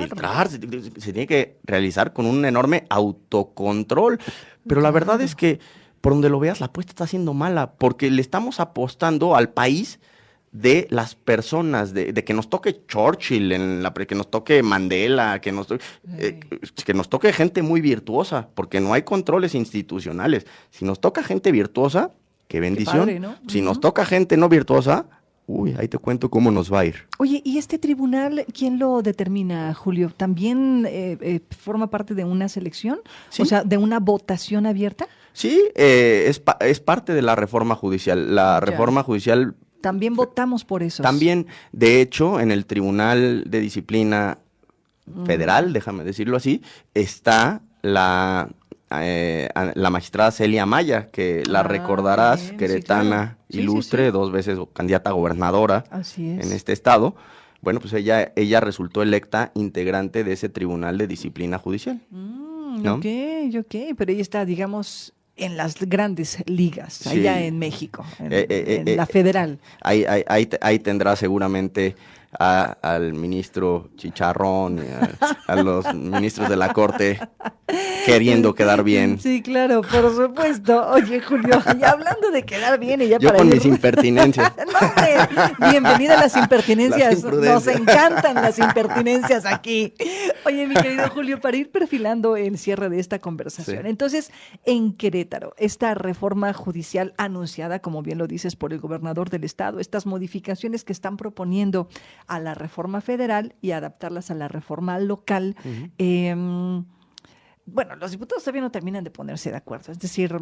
Se tiene que realizar con un enorme autocontrol. Pero la verdad es que, por donde lo veas, la apuesta está siendo mala, porque le estamos apostando al país de las personas, de que nos toque Churchill, que nos toque Mandela, que nos toque gente muy virtuosa, porque no hay controles institucionales. Si nos toca gente virtuosa, qué bendición. Qué padre, ¿no? Si nos toca gente no virtuosa, uy, ahí te cuento cómo nos va a ir. Oye, ¿y este tribunal quién lo determina, Julio? ¿También forma parte de una selección? ¿Sí? O sea, ¿de una votación abierta? Sí, es parte de la reforma judicial. La reforma judicial... También votamos por eso. También, de hecho, en el Tribunal de Disciplina Federal, déjame decirlo así, está la magistrada Celia Maya, que la recordarás, bien, queretana, sí, claro. Ilustre, sí. 2 veces candidata a gobernadora en este estado. Bueno, pues ella resultó electa integrante de ese Tribunal de Disciplina Judicial. ¿No? Ok, pero ella está, digamos, en las grandes ligas, allá en México, en la federal. Ahí tendrá seguramente al ministro Chicharrón, a los ministros de la Corte queriendo quedar bien. Sí, claro, por supuesto. Oye, Julio, ya hablando de quedar bien y ya yo para con mis impertinencias. No, hombre, bienvenida a las impertinencias. Nos encantan las impertinencias aquí. Oye, mi querido Julio, para ir perfilando el cierre de esta conversación. Sí. Entonces, en Querétaro, esta reforma judicial anunciada, como bien lo dices, por el gobernador del estado, estas modificaciones que están proponiendo a la reforma federal y adaptarlas a la reforma local, bueno, los diputados todavía no terminan de ponerse de acuerdo. Es decir,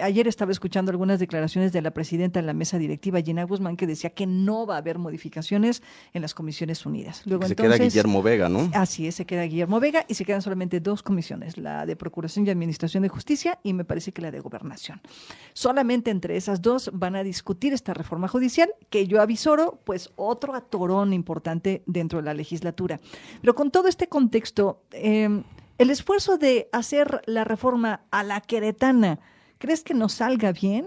ayer estaba escuchando algunas declaraciones de la presidenta de la mesa directiva, Gina Guzmán, que decía que no va a haber modificaciones en las Comisiones Unidas. Luego, se queda Guillermo Vega, ¿no? Así es, se queda Guillermo Vega y se quedan solamente 2 comisiones, la de Procuración y Administración de Justicia y me parece que la de Gobernación. Solamente entre esas 2 van a discutir esta reforma judicial, que yo avisoro, pues otro atorón importante dentro de la legislatura. Pero con todo este contexto, el esfuerzo de hacer la reforma a la queretana, ¿crees que nos salga bien?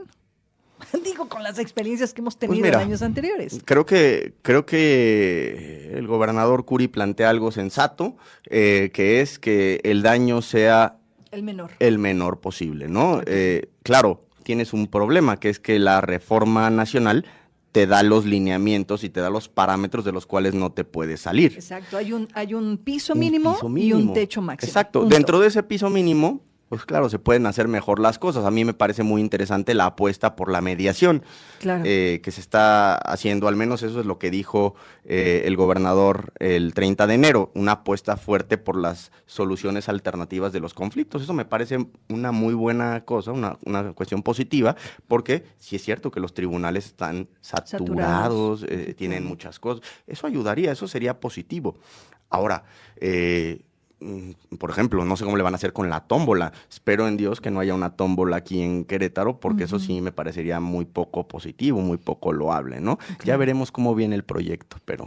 Digo, con las experiencias que hemos tenido en años anteriores. Creo que el gobernador Curi plantea algo sensato, que es que el daño sea el menor posible, ¿no? Claro, tienes un problema, que es que la reforma nacional te da los lineamientos y te da los parámetros de los cuales no te puedes salir. Exacto, hay un piso mínimo y un techo máximo. Exacto, dentro de ese piso mínimo, pues claro, se pueden hacer mejor las cosas. A mí me parece muy interesante la apuesta por la mediación, claro. Que se está haciendo, al menos eso es lo que dijo el gobernador el 30 de enero, una apuesta fuerte por las soluciones alternativas de los conflictos. Eso me parece una muy buena cosa, una cuestión positiva, porque sí es cierto que los tribunales están saturados. Tienen muchas cosas. Eso ayudaría, eso sería positivo. Ahora, por ejemplo, no sé cómo le van a hacer con la tómbola. Espero en Dios que no haya una tómbola aquí en Querétaro, porque eso sí me parecería muy poco positivo, muy poco loable, ¿no? Okay. Ya veremos cómo viene el proyecto, pero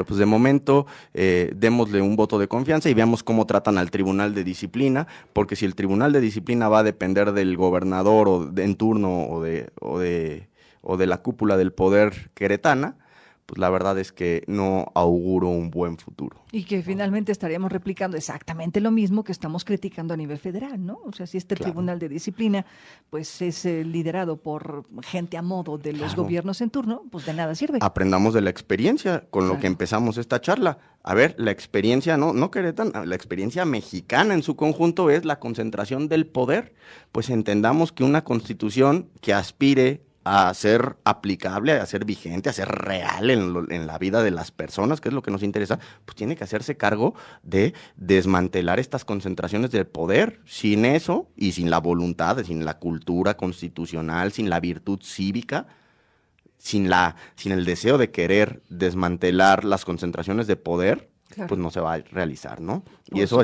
pues de momento démosle un voto de confianza y veamos cómo tratan al Tribunal de Disciplina, porque si el Tribunal de Disciplina va a depender del gobernador en turno o de la cúpula del poder queretana, pues la verdad es que no auguro un buen futuro. Y que finalmente estaríamos replicando exactamente lo mismo que estamos criticando a nivel federal, ¿no? O sea, si este Tribunal de Disciplina pues es liderado por gente a modo de los gobiernos en turno, pues de nada sirve. Aprendamos de la experiencia con lo que empezamos esta charla. A ver, la experiencia no queretana, la experiencia mexicana en su conjunto es la concentración del poder. Pues entendamos que una constitución que aspire a ser aplicable, a ser vigente, a ser real en la vida de las personas, que es lo que nos interesa, pues tiene que hacerse cargo de desmantelar estas concentraciones de poder. Sin eso y sin la voluntad, sin la cultura constitucional, sin la virtud cívica, sin el deseo de querer desmantelar las concentraciones de poder, pues no se va a realizar, ¿no? Y eso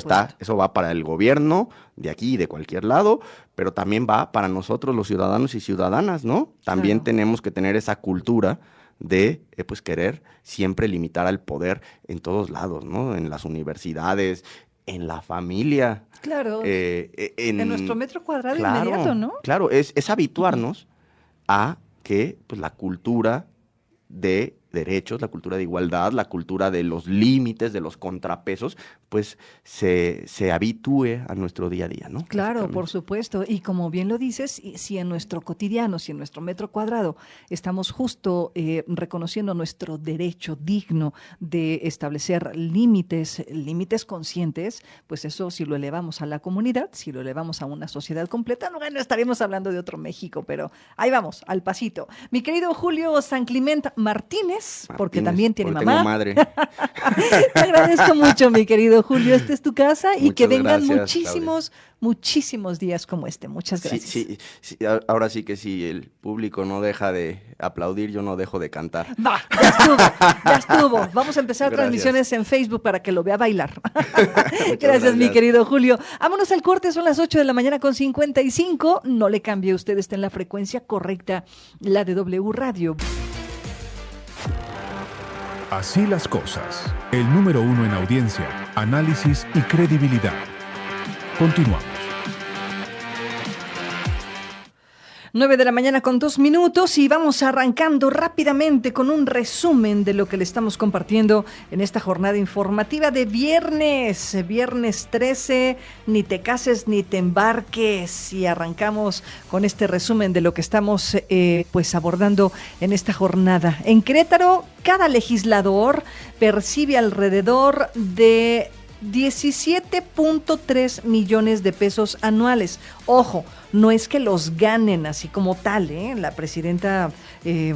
va para el gobierno de aquí y de cualquier lado, pero también va para nosotros los ciudadanos y ciudadanas, ¿no? También tenemos que tener esa cultura de pues querer siempre limitar al poder en todos lados, ¿no? En las universidades, en la familia. Claro, en nuestro metro cuadrado inmediato, ¿no? Claro, es habituarnos a que pues la cultura de derechos, la cultura de igualdad, la cultura de los límites, de los contrapesos, pues se habitúe a nuestro día a día, ¿no? Claro, por supuesto. Y como bien lo dices, si en nuestro cotidiano, si en nuestro metro cuadrado estamos justo reconociendo nuestro derecho digno de establecer límites conscientes, pues eso, si lo elevamos a la comunidad, si lo elevamos a una sociedad completa, no estaríamos hablando de otro México, pero ahí vamos, al pasito. Mi querido Julio San Clement Martínez, porque también tiene mamá. Tengo madre. Te agradezco mucho, mi querido Julio. Esta es tu casa y Muchas que vengan gracias, muchísimos días como este. Muchas gracias. Sí, ahora sí que si el público no deja de aplaudir, yo no dejo de cantar. Va, ya estuvo. Vamos a empezar transmisiones en Facebook para que lo vea bailar. Gracias, mi querido Julio. Vámonos al corte, son las 8 de la mañana con 55. No le cambie, usted está en la frecuencia correcta, la de W Radio. Así las cosas. El número 1 en audiencia, análisis y credibilidad. Continuamos. 9 de la mañana con 2 minutos y vamos arrancando rápidamente con un resumen de lo que le estamos compartiendo en esta jornada informativa de viernes 13, ni te cases ni te embarques, y arrancamos con este resumen de lo que estamos pues abordando en esta jornada. En Querétaro, cada legislador percibe alrededor de 17.3 millones de pesos anuales. Ojo, no es que los ganen así como tal, ¿eh? La presidenta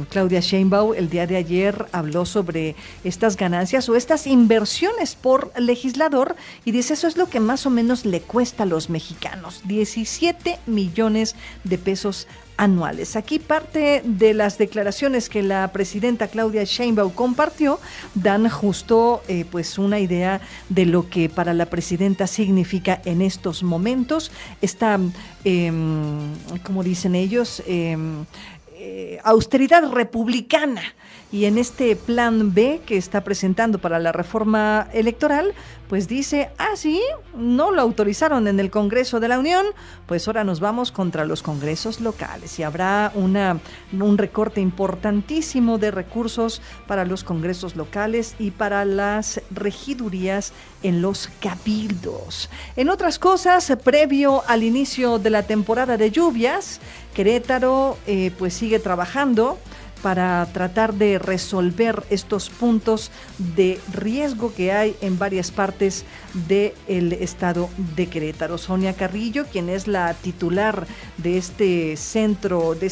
Claudia Sheinbaum el día de ayer habló sobre estas ganancias o estas inversiones por legislador y dice eso es lo que más o menos le cuesta a los mexicanos, 17 millones de pesos anuales. Aquí parte de las declaraciones que la presidenta Claudia Sheinbaum compartió dan justo pues una idea de lo que para la presidenta significa en estos momentos esta, como dicen ellos, austeridad republicana. Y en este plan B que está presentando para la reforma electoral, pues dice, sí, no lo autorizaron en el Congreso de la Unión, pues ahora nos vamos contra los congresos locales y habrá un recorte importantísimo de recursos para los congresos locales y para las regidurías en los cabildos. En otras cosas, previo al inicio de la temporada de lluvias, Querétaro pues sigue trabajando para tratar de resolver estos puntos de riesgo que hay en varias partes del estado de Querétaro. Sonia Carrillo, quien es la titular de este centro, de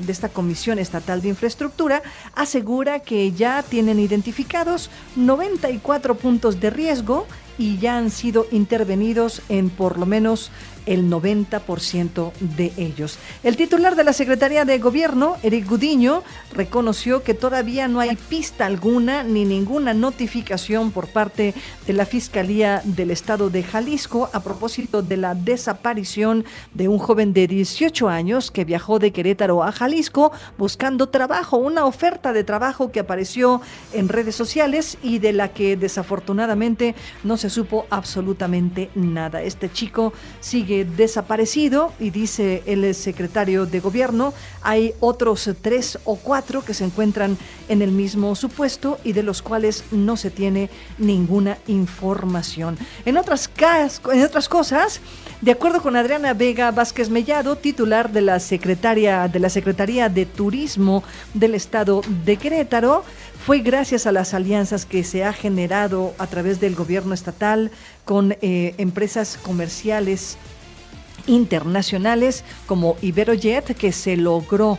esta Comisión Estatal de Infraestructura, asegura que ya tienen identificados 94 puntos de riesgo y ya han sido intervenidos en por lo menos el 90% de ellos. El titular de la Secretaría de Gobierno, Eric Gudiño, reconoció que todavía no hay pista alguna ni ninguna notificación por parte de la Fiscalía del Estado de Jalisco a propósito de la desaparición de un joven de 18 años que viajó de Querétaro a Jalisco buscando trabajo, una oferta de trabajo que apareció en redes sociales y de la que desafortunadamente no se supo absolutamente nada. Este chico sigue desaparecido y dice el secretario de Gobierno, hay otros 3 o 4 que se encuentran en el mismo supuesto y de los cuales no se tiene ninguna información. En otras cosas, de acuerdo con Adriana Vega Vázquez Mellado, titular de la Secretaría de Turismo del Estado de Querétaro, fue gracias a las alianzas que se ha generado a través del gobierno estatal con empresas comerciales internacionales como Iberojet que se logró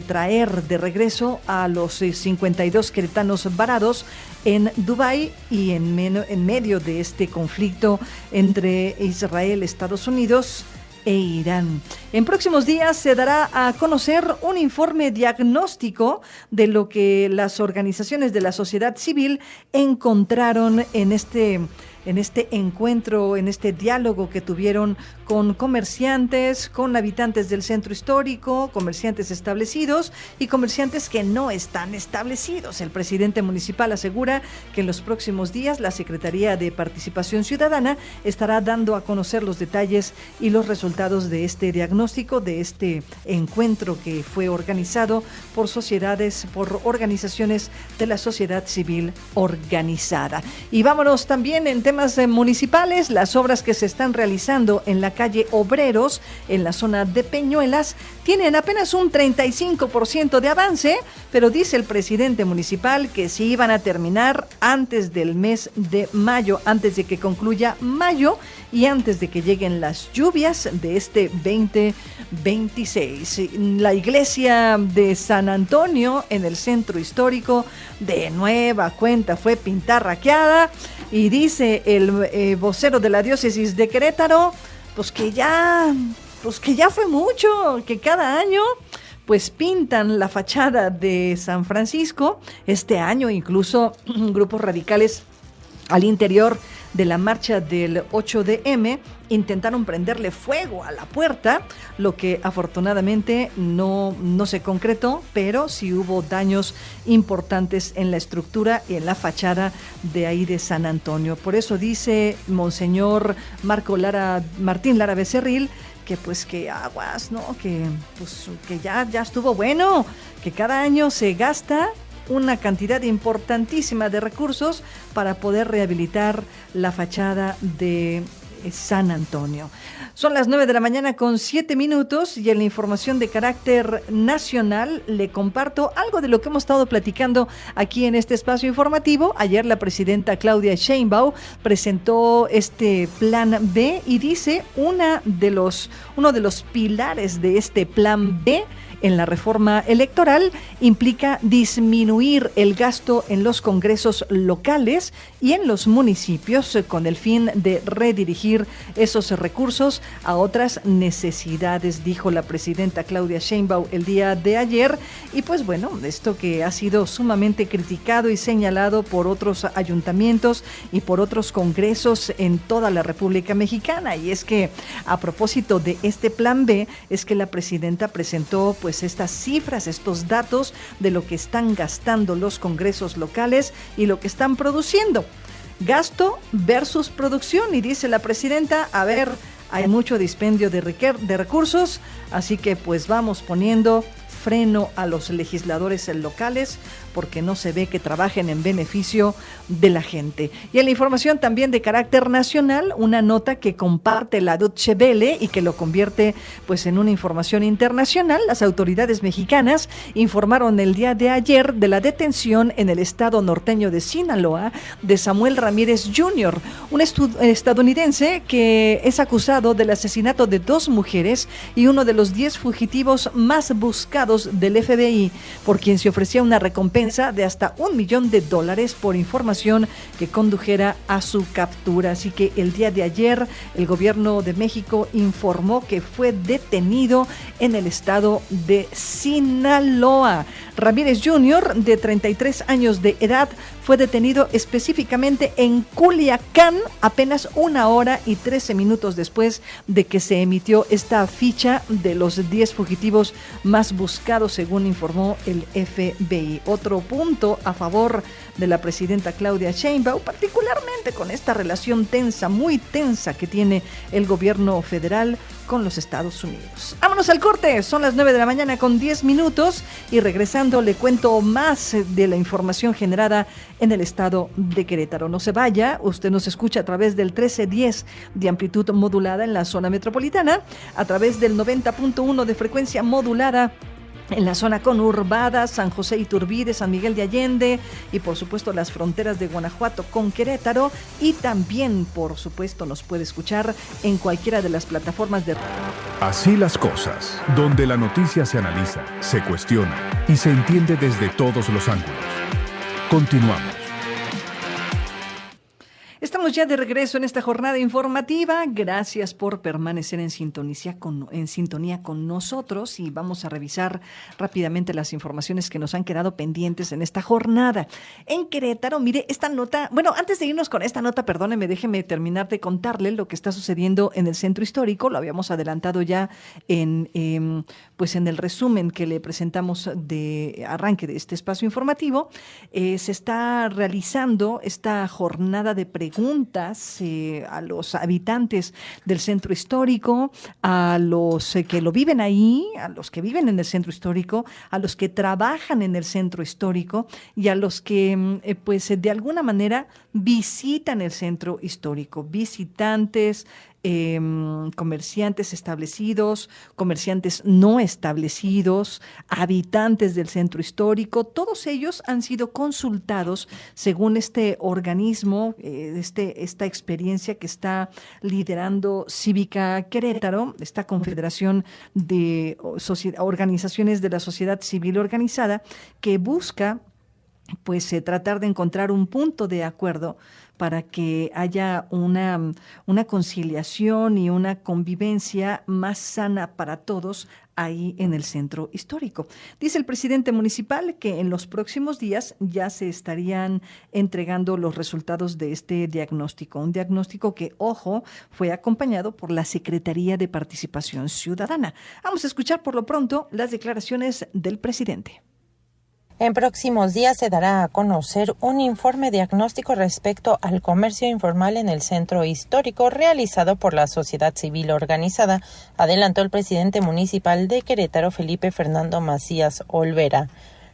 traer de regreso a los 52 queretanos varados en Dubái y en medio de este conflicto entre Israel, Estados Unidos e Irán. En próximos días se dará a conocer un informe diagnóstico de lo que las organizaciones de la sociedad civil encontraron en este en este encuentro, en este diálogo que tuvieron con comerciantes, con habitantes del centro histórico, comerciantes establecidos y comerciantes que no están establecidos. El presidente municipal asegura que en los próximos días la Secretaría de Participación Ciudadana estará dando a conocer los detalles y los resultados de este diagnóstico, de este encuentro que fue organizado por organizaciones de la sociedad civil organizada. Y vámonos también en temas municipales, las obras que se están realizando en la calle Obreros, en la zona de Peñuelas, tienen apenas un 35% de avance, pero dice el presidente municipal que sí iban a terminar antes del mes de mayo, antes de que concluya mayo y antes de que lleguen las lluvias de este 2026. La iglesia de San Antonio en el centro histórico de nueva cuenta fue pintarraqueada y dice el vocero de la diócesis de Querétaro, pues que ya fue mucho, que cada año pues pintan la fachada de San Francisco. Este año incluso grupos radicales al interior de la marcha del 8DM intentaron prenderle fuego a la puerta, lo que afortunadamente no se concretó, pero sí hubo daños importantes en la estructura y en la fachada de ahí de San Antonio. Por eso dice Monseñor Martín Lara Becerril que pues que aguas, ¿no? Que ya estuvo bueno, que cada año se gasta una cantidad importantísima de recursos para poder rehabilitar la fachada de San Antonio. Son las 9 de la mañana con 7 minutos y en la información de carácter nacional le comparto algo de lo que hemos estado platicando aquí en este espacio informativo. Ayer la presidenta Claudia Sheinbaum presentó este plan B y dice uno de los pilares de este plan B en la reforma electoral implica disminuir el gasto en los congresos locales y en los municipios con el fin de redirigir esos recursos a otras necesidades, dijo la presidenta Claudia Sheinbaum el día de ayer. Y pues bueno, esto que ha sido sumamente criticado y señalado por otros ayuntamientos y por otros congresos en toda la República Mexicana. Y es que a propósito de este plan B, es que la presidenta presentó pues estas cifras, estos datos de lo que están gastando los congresos locales y lo que están produciendo. Gasto versus producción, y dice la presidenta, a ver, hay mucho dispendio de recursos, así que pues vamos poniendo freno a los legisladores locales porque no se ve que trabajen en beneficio de la gente. Y en la información también de carácter nacional, una nota que comparte la Deutsche Welle y que lo convierte pues en una información internacional. Las autoridades mexicanas informaron el día de ayer de la detención en el estado norteño de Sinaloa de Samuel Ramírez Jr., un estadounidense que es acusado del asesinato de 2 mujeres y uno de los 10 fugitivos más buscados del FBI, por quien se ofrecía una recompensa de hasta $1 millón por información que condujera a su captura. Así que el día de ayer el gobierno de México informó que fue detenido en el estado de Sinaloa. Ramírez Jr., de 33 años de edad, fue detenido específicamente en Culiacán apenas 1 hora y 13 minutos después de que se emitió esta ficha de los 10 fugitivos más buscados, según informó el FBI. Otro punto a favor de la presidenta Claudia Sheinbaum, particularmente con esta relación tensa, muy tensa que tiene el gobierno federal con los Estados Unidos. Vámonos al corte, son las 9 de la mañana con 10 minutos y regresando le cuento más de la información generada en el estado de Querétaro. No se vaya, usted nos escucha a través del 1310 de amplitud modulada en la zona metropolitana, a través del 90.1 de frecuencia modulada en la zona conurbada, San José Iturbide, San Miguel de Allende y por supuesto las fronteras de Guanajuato con Querétaro, y también por supuesto nos puede escuchar en cualquiera de las plataformas de... Así las cosas, donde la noticia se analiza, se cuestiona y se entiende desde todos los ángulos. Continuamos. Estamos ya de regreso en esta jornada informativa. Gracias por permanecer en sintonía con nosotros y vamos a revisar rápidamente las informaciones que nos han quedado pendientes en esta jornada. En Querétaro, mire, esta nota, bueno, antes de irnos con esta nota, perdóneme, déjeme terminar de contarle lo que está sucediendo en el centro histórico. Lo habíamos adelantado ya en el resumen que le presentamos de arranque de este espacio informativo. Se está realizando esta jornada de preguntas a los habitantes del centro histórico, a los que lo viven ahí, a los que viven en el centro histórico, a los que trabajan en el centro histórico y a los que de alguna manera visitan el centro histórico, visitantes, comerciantes establecidos, comerciantes no establecidos, habitantes del centro histórico, todos ellos han sido consultados según este organismo, esta experiencia que está liderando Cívica Querétaro, esta confederación de organizaciones de la sociedad civil organizada que busca tratar de encontrar un punto de acuerdo para que haya una conciliación y una convivencia más sana para todos ahí en el centro histórico. Dice el presidente municipal que en los próximos días ya se estarían entregando los resultados de este diagnóstico, un diagnóstico que, ojo, fue acompañado por la Secretaría de Participación Ciudadana. Vamos a escuchar por lo pronto las declaraciones del presidente. En próximos días se dará a conocer un informe diagnóstico respecto al comercio informal en el centro histórico realizado por la sociedad civil organizada, adelantó el presidente municipal de Querétaro, Felipe Fernando Macías Olvera.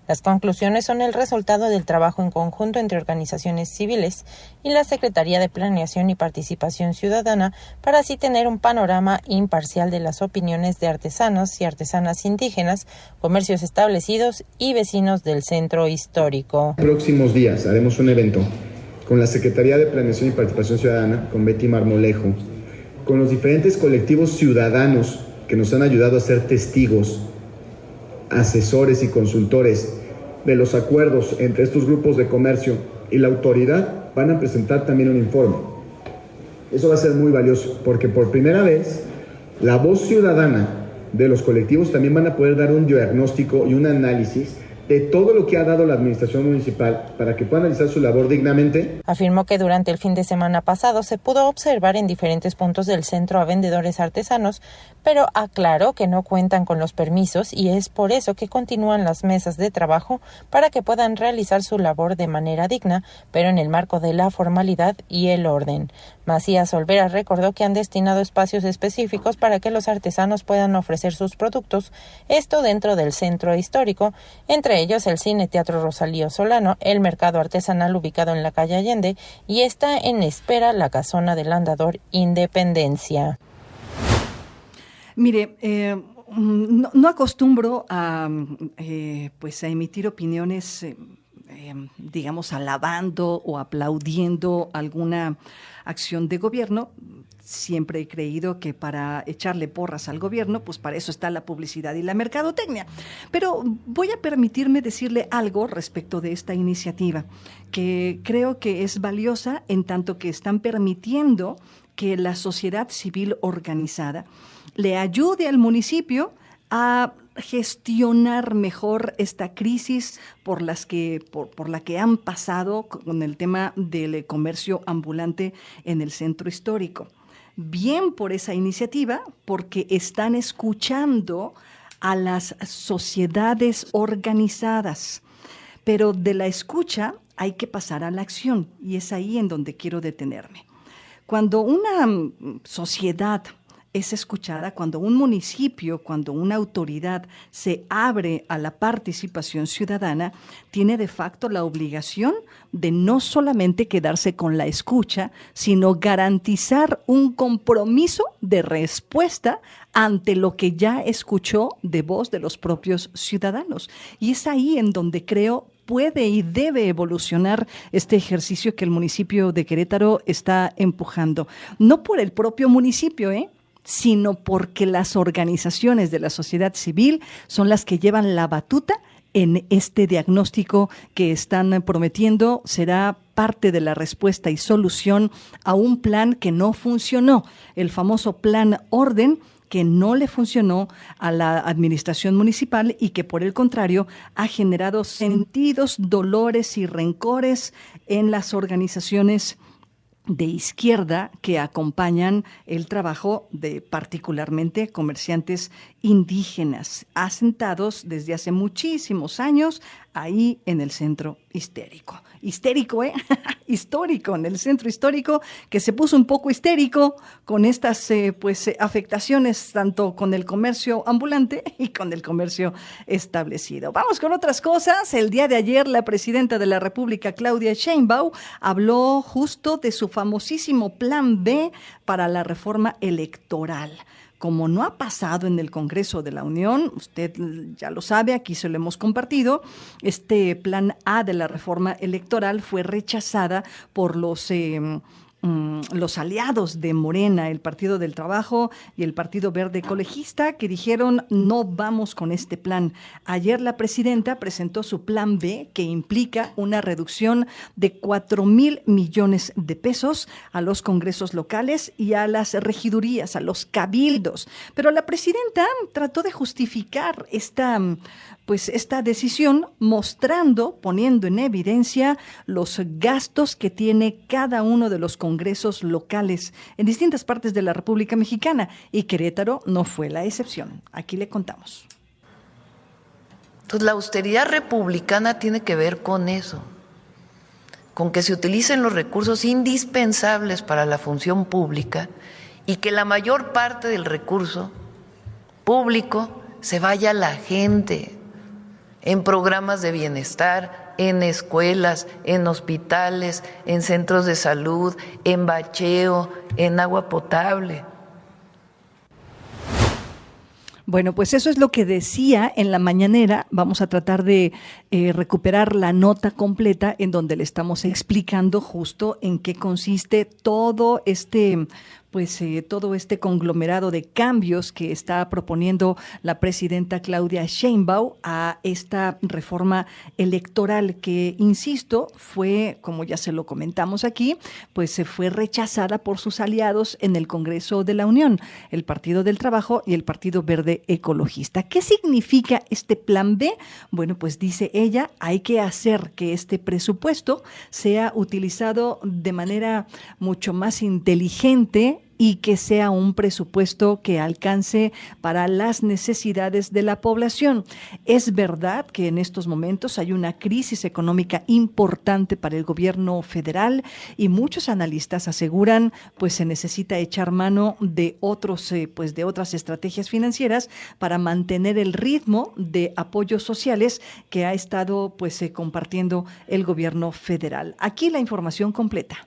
Las conclusiones son el resultado del trabajo en conjunto entre organizaciones civiles y la Secretaría de Planeación y Participación Ciudadana para así tener un panorama imparcial de las opiniones de artesanos y artesanas indígenas, comercios establecidos y vecinos del centro histórico. En próximos días haremos un evento con la Secretaría de Planeación y Participación Ciudadana, con Betty Marmolejo, con los diferentes colectivos ciudadanos que nos han ayudado a ser testigos, asesores y consultores de los acuerdos entre estos grupos de comercio y la autoridad. Van a presentar también un informe. Eso va a ser muy valioso porque por primera vez la voz ciudadana de los colectivos también van a poder dar un diagnóstico y un análisis de todo lo que ha dado la administración municipal para que puedan realizar su labor dignamente. Afirmó que durante el fin de semana pasado se pudo observar en diferentes puntos del centro a vendedores artesanos, pero aclaró que no cuentan con los permisos y es por eso que continúan las mesas de trabajo para que puedan realizar su labor de manera digna, pero en el marco de la formalidad y el orden. Macías Olvera recordó que han destinado espacios específicos para que los artesanos puedan ofrecer sus productos, esto dentro del centro histórico, entre ellos el Cine Teatro Rosalío Solano, el mercado artesanal ubicado en la calle Allende y está en espera la casona del Andador Independencia. Mire, no acostumbro a emitir opiniones digamos, alabando o aplaudiendo alguna acción de gobierno. Siempre he creído que para echarle porras al gobierno, pues para eso está la publicidad y la mercadotecnia. Pero voy a permitirme decirle algo respecto de esta iniciativa, que creo que es valiosa en tanto que están permitiendo que la sociedad civil organizada le ayude al municipio a gestionar mejor esta crisis por la que han pasado con el tema del comercio ambulante en el centro histórico. Bien por esa iniciativa, porque están escuchando a las sociedades organizadas, pero de la escucha hay que pasar a la acción y es ahí en donde quiero detenerme. Cuando una sociedad es escuchada, cuando un municipio, cuando una autoridad se abre a la participación ciudadana, tiene de facto la obligación de no solamente quedarse con la escucha, sino garantizar un compromiso de respuesta ante lo que ya escuchó de voz de los propios ciudadanos. Y es ahí en donde creo puede y debe evolucionar este ejercicio que el municipio de Querétaro está empujando. No por el propio municipio, sino porque las organizaciones de la sociedad civil son las que llevan la batuta en este diagnóstico que están prometiendo será parte de la respuesta y solución a un plan que no funcionó, el famoso Plan Orden, que no le funcionó a la administración municipal y que por el contrario ha generado sentidos, dolores y rencores en las organizaciones de izquierda que acompañan el trabajo de particularmente comerciantes indígenas asentados desde hace muchísimos años ahí en el centro histórico, histórico, en el centro histórico, que se puso un poco histérico con estas afectaciones tanto con el comercio ambulante y con el comercio establecido. Vamos con otras cosas. El día de ayer la presidenta de la República, Claudia Sheinbaum, habló justo de su famosísimo Plan B para la reforma electoral. Como no ha pasado en el Congreso de la Unión, usted ya lo sabe, aquí se lo hemos compartido, este Plan A de la reforma electoral fue rechazada por los aliados de Morena, el Partido del Trabajo y el Partido Verde Ecologista, que dijeron no vamos con este plan. Ayer la presidenta presentó su Plan B, que implica una reducción de 4,000 millones de pesos a los congresos locales y a las regidurías, a los cabildos. Pero la presidenta trató de justificar esta decisión poniendo en evidencia los gastos que tiene cada uno de los congresos locales en distintas partes de la República Mexicana, y Querétaro no fue la excepción. Aquí le contamos. Entonces, la austeridad republicana tiene que ver con eso, con que se utilicen los recursos indispensables para la función pública y que la mayor parte del recurso público se vaya a la gente, en programas de bienestar, en escuelas, en hospitales, en centros de salud, en bacheo, en agua potable. Bueno, pues eso es lo que decía en la mañanera. Vamos a tratar de recuperar la nota completa en donde le estamos explicando justo en qué consiste todo este conglomerado de cambios que está proponiendo la presidenta Claudia Sheinbaum a esta reforma electoral que, insisto, fue, como ya se lo comentamos aquí, pues se fue rechazada por sus aliados en el Congreso de la Unión, el Partido del Trabajo y el Partido Verde Ecologista. ¿Qué significa este Plan B? Bueno, pues dice ella, hay que hacer que este presupuesto sea utilizado de manera mucho más inteligente y que sea un presupuesto que alcance para las necesidades de la población. Es verdad que en estos momentos hay una crisis económica importante para el gobierno federal y muchos analistas aseguran pues se necesita echar mano de de otras estrategias financieras para mantener el ritmo de apoyos sociales que ha estado compartiendo el gobierno federal. Aquí la información completa.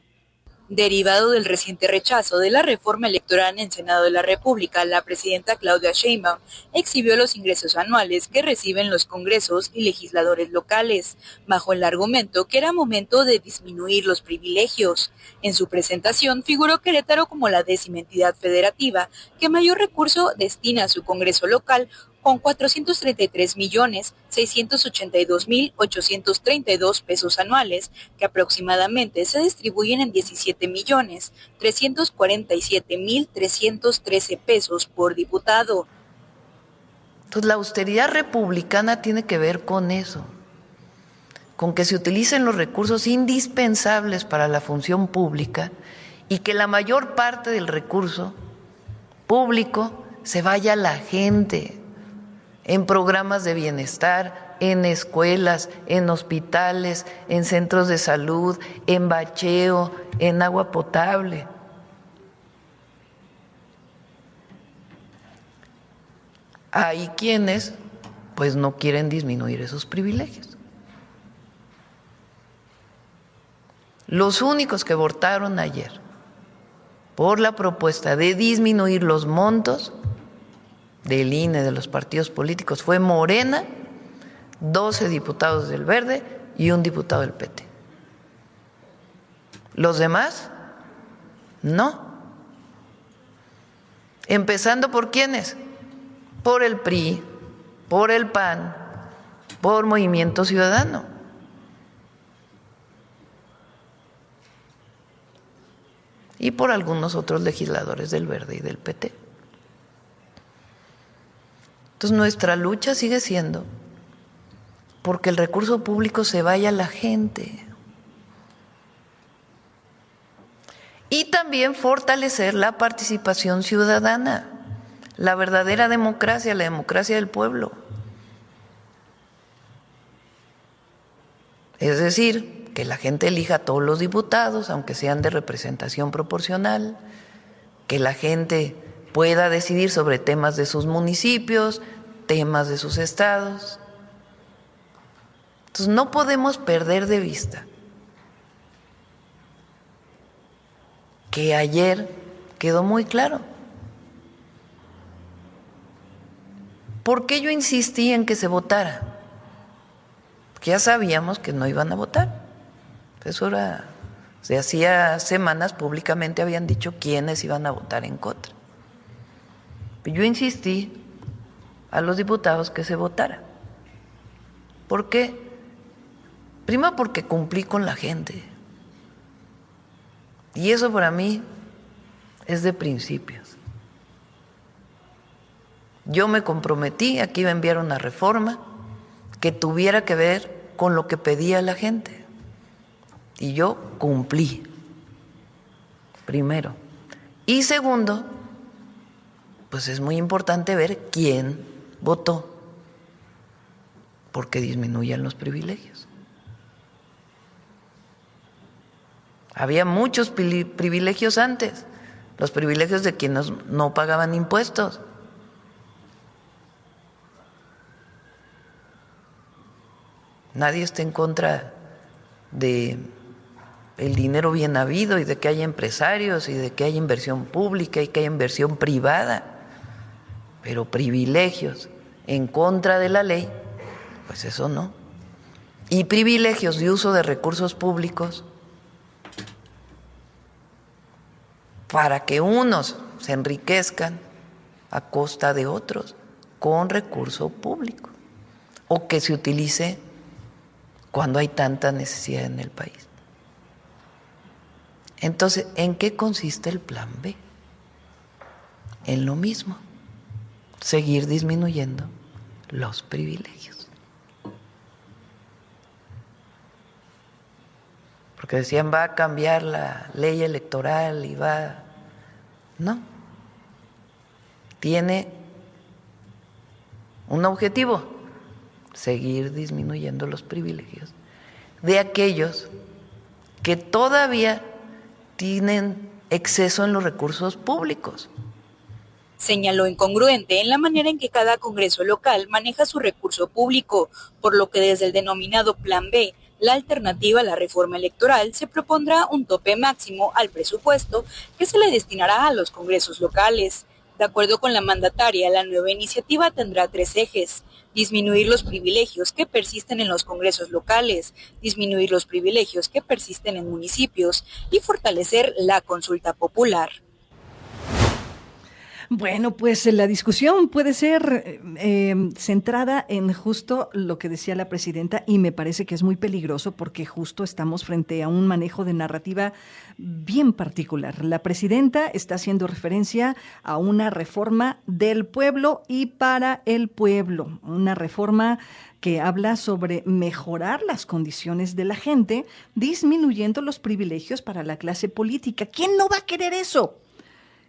Derivado del reciente rechazo de la reforma electoral en el Senado de la República, la presidenta Claudia Sheinbaum exhibió los ingresos anuales que reciben los congresos y legisladores locales, bajo el argumento que era momento de disminuir los privilegios. En su presentación figuró Querétaro como la 10ª entidad federativa que mayor recurso destina a su congreso local, con 433,682,832 pesos anuales, que aproximadamente se distribuyen en 17,347,313 pesos por diputado. Entonces, la austeridad republicana tiene que ver con eso, con que se utilicen los recursos indispensables para la función pública y que la mayor parte del recurso público se vaya a la gente, en programas de bienestar, en escuelas, en hospitales, en centros de salud, en bacheo, en agua potable. Hay quienes pues no quieren disminuir esos privilegios. Los únicos que votaron ayer por la propuesta de disminuir los montos del INE, de los partidos políticos, fue Morena, 12 diputados del Verde y un diputado del PT. Los demás, no. Empezando por ¿quiénes? Por el PRI, por el PAN, por Movimiento Ciudadano. y por algunos otros legisladores del Verde y del PT. Entonces nuestra lucha sigue siendo porque el recurso público se vaya a la gente. Y también fortalecer la participación ciudadana, la verdadera democracia, la democracia del pueblo. Es decir, que la gente elija a todos los diputados, aunque sean de representación proporcional, que la gente pueda decidir sobre temas de sus municipios, temas de sus estados. Entonces no podemos perder de vista que ayer quedó muy claro. ¿Por qué yo insistí en que se votara? Porque ya sabíamos que no iban a votar. Eso era, de hacía semanas públicamente habían dicho quiénes iban a votar en contra. Yo insistí a los diputados que se votara. ¿Por qué? Primero porque cumplí con la gente. Y eso para mí es de principios. Yo me comprometí a que iba a enviar una reforma que tuviera que ver con lo que pedía la gente. Y yo cumplí, primero. Y segundo, pues es muy importante ver quién votó, porque disminuyen los privilegios. Había muchos privilegios antes, los privilegios de quienes no pagaban impuestos. Nadie está en contra de el dinero bien habido y de que haya empresarios y de que haya inversión pública y que haya inversión privada, pero privilegios en contra de la ley, pues eso no. Y privilegios de uso de recursos públicos para que unos se enriquezcan a costa de otros con recurso público, o que se utilice cuando hay tanta necesidad en el país. Entonces, ¿en qué consiste el plan B? En lo mismo, seguir disminuyendo los privilegios. Porque decían, va a cambiar la ley electoral y va... No. Tiene un objetivo, seguir disminuyendo los privilegios de aquellos que todavía tienen exceso en los recursos públicos. Señaló incongruente en la manera en que cada Congreso local maneja su recurso público, por lo que desde el denominado Plan B, la alternativa a la reforma electoral, se propondrá un tope máximo al presupuesto que se le destinará a los congresos locales. De acuerdo con la mandataria, la nueva iniciativa tendrá 3 ejes: disminuir los privilegios que persisten en los congresos locales, disminuir los privilegios que persisten en municipios y fortalecer la consulta popular. Bueno, pues la discusión puede ser centrada en justo lo que decía la presidenta, y me parece que es muy peligroso porque justo estamos frente a un manejo de narrativa bien particular. La presidenta está haciendo referencia a una reforma del pueblo y para el pueblo, una reforma que habla sobre mejorar las condiciones de la gente, disminuyendo los privilegios para la clase política. ¿Quién no va a querer eso?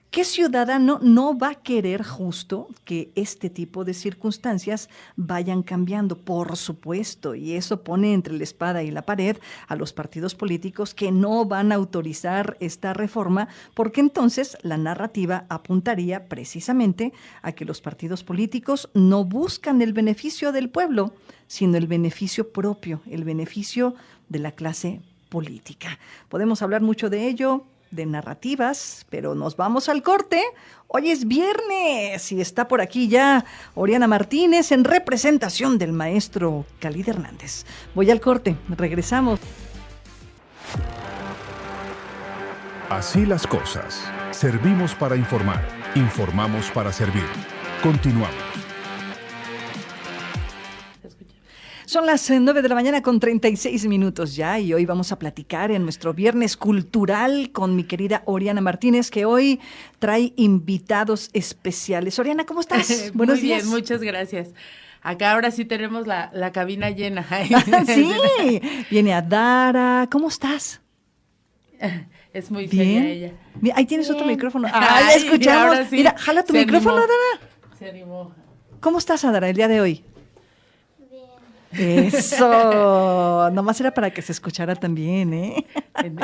¿Qué ciudadano no va a querer justo que este tipo de circunstancias vayan cambiando? Por supuesto, y eso pone entre la espada y la pared a los partidos políticos que no van a autorizar esta reforma, porque entonces la narrativa apuntaría precisamente a que los partidos políticos no buscan el beneficio del pueblo, sino el beneficio propio, el beneficio de la clase política. Podemos hablar mucho de ello, de narrativas, pero nos vamos al corte. Hoy es viernes y está por aquí ya Oriana Martínez en representación del maestro Khalid Hernández. Voy al corte, regresamos. Así las cosas. Servimos para informar, informamos para servir. Continuamos. Son las 9 de la mañana con 36 minutos ya y hoy vamos a platicar en nuestro Viernes Cultural con mi querida Oriana Martínez, que hoy trae invitados especiales. Oriana, ¿cómo estás? Buenos días. Muy bien, muchas gracias. Acá ahora sí tenemos la cabina llena. Sí, viene Adara. ¿Cómo estás? Es muy seria ella. Mira, ahí tienes otro micrófono. Ya escuchamos. Sí. Mira, jala tu micrófono, Adara. Se animó. ¿Cómo estás, Adara, el día de hoy? Eso, nomás era para que se escuchara también, ¿eh?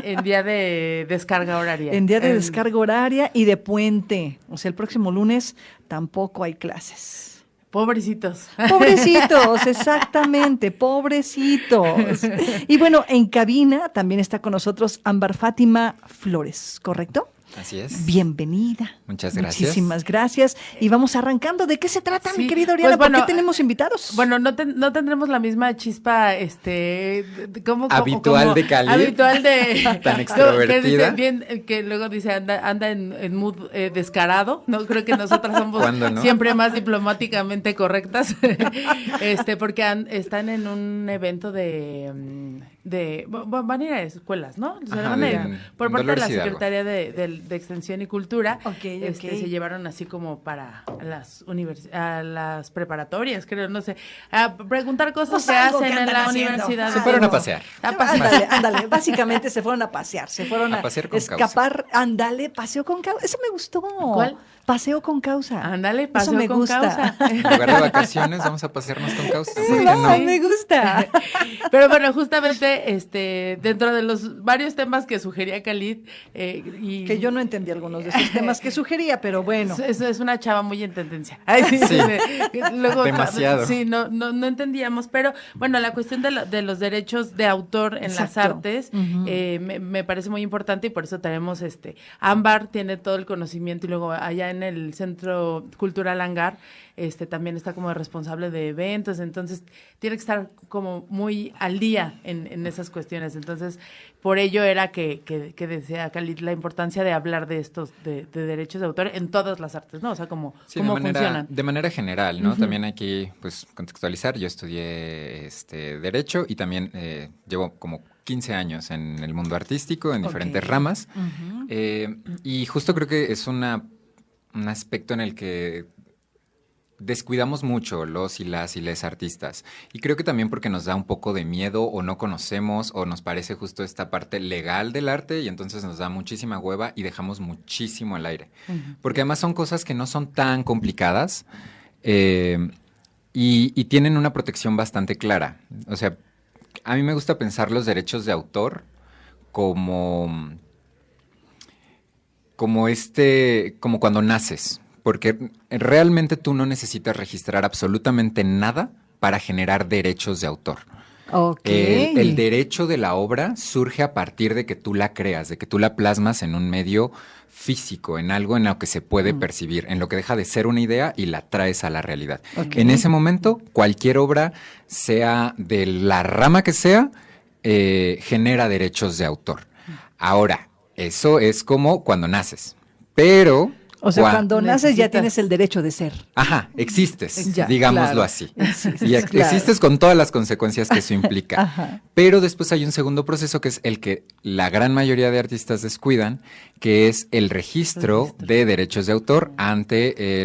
En día de descarga horaria. En día de descarga horaria y de puente. O sea, el próximo lunes tampoco hay clases. Pobrecitos. Pobrecitos, exactamente, pobrecitos. Y bueno, en cabina también está con nosotros Ámbar Fátima Flores, ¿correcto? Así es. Bienvenida. Muchas gracias. Muchísimas gracias. Y vamos arrancando. ¿De qué se trata, mi querida Oriana? Pues, ¿por qué tenemos invitados? Bueno, no tendremos la misma chispa, habitual de Cali. Habitual de... tan extrovertida. Que luego dice, anda en mood descarado. No, creo que nosotras somos no? siempre más diplomáticamente correctas. Porque están en un evento van a ir a esculas, ¿no? Por parte de la Secretaría de Extensión y Cultura. Okay. Se llevaron así como para a las preparatorias, creo, no sé, a preguntar cosas que hacen en la universidad. Se fueron a pasear. Ándale, básicamente se fueron a pasear, se fueron a pasear con escapar. Causa. Ándale, paseo con causa, eso me gustó. ¿Cuál? Paseo con causa. Ándale, paseo con gusta. Causa. En lugar de vacaciones, vamos a pasearnos con Causa. Sí, me gusta. Pero bueno, justamente dentro de los varios temas que sugería Khalid, que yo no entendí algunos de esos temas que sugería, pero bueno. Es una chava muy en tendencia. Sí. Luego, demasiado. Sí, no entendíamos, pero bueno, la cuestión de los derechos de autor en las artes me parece muy importante y por eso tenemos Ámbar tiene todo el conocimiento y luego allá en el Centro Cultural Hangar también está como responsable de eventos, entonces tiene que estar como muy al día en esas cuestiones. Entonces, por ello era que decía Khalid la importancia de hablar de estos de derechos de autor en todas las artes, ¿no? O sea, cómo funcionan. De manera general, ¿no? También hay que contextualizar. Yo estudié Derecho y también llevo como 15 años en el mundo artístico, en diferentes ramas. Y justo creo que es un aspecto en el que descuidamos mucho los y les artistas. Y creo que también porque nos da un poco de miedo o no conocemos o nos parece justo esta parte legal del arte y entonces nos da muchísima hueva y dejamos muchísimo al aire. Porque además son cosas que no son tan complicadas y tienen una protección bastante clara. O sea, a mí me gusta pensar los derechos de autor como cuando naces. Porque realmente tú no necesitas registrar absolutamente nada para generar derechos de autor. Okay. El derecho de la obra surge a partir de que tú la creas, de que tú la plasmas en un medio físico, en algo en lo que se puede percibir, en lo que deja de ser una idea y la traes a la realidad. En ese momento, cualquier obra, sea de la rama que sea, genera derechos de autor. Ahora, eso es como cuando naces, pero... O sea, cuando naces ya tienes el derecho de ser. Ajá, existes, digámoslo así. Existes con todas las consecuencias que eso implica. Pero después hay un segundo proceso que es el que la gran mayoría de artistas descuidan, que es el registro de derechos de autor ante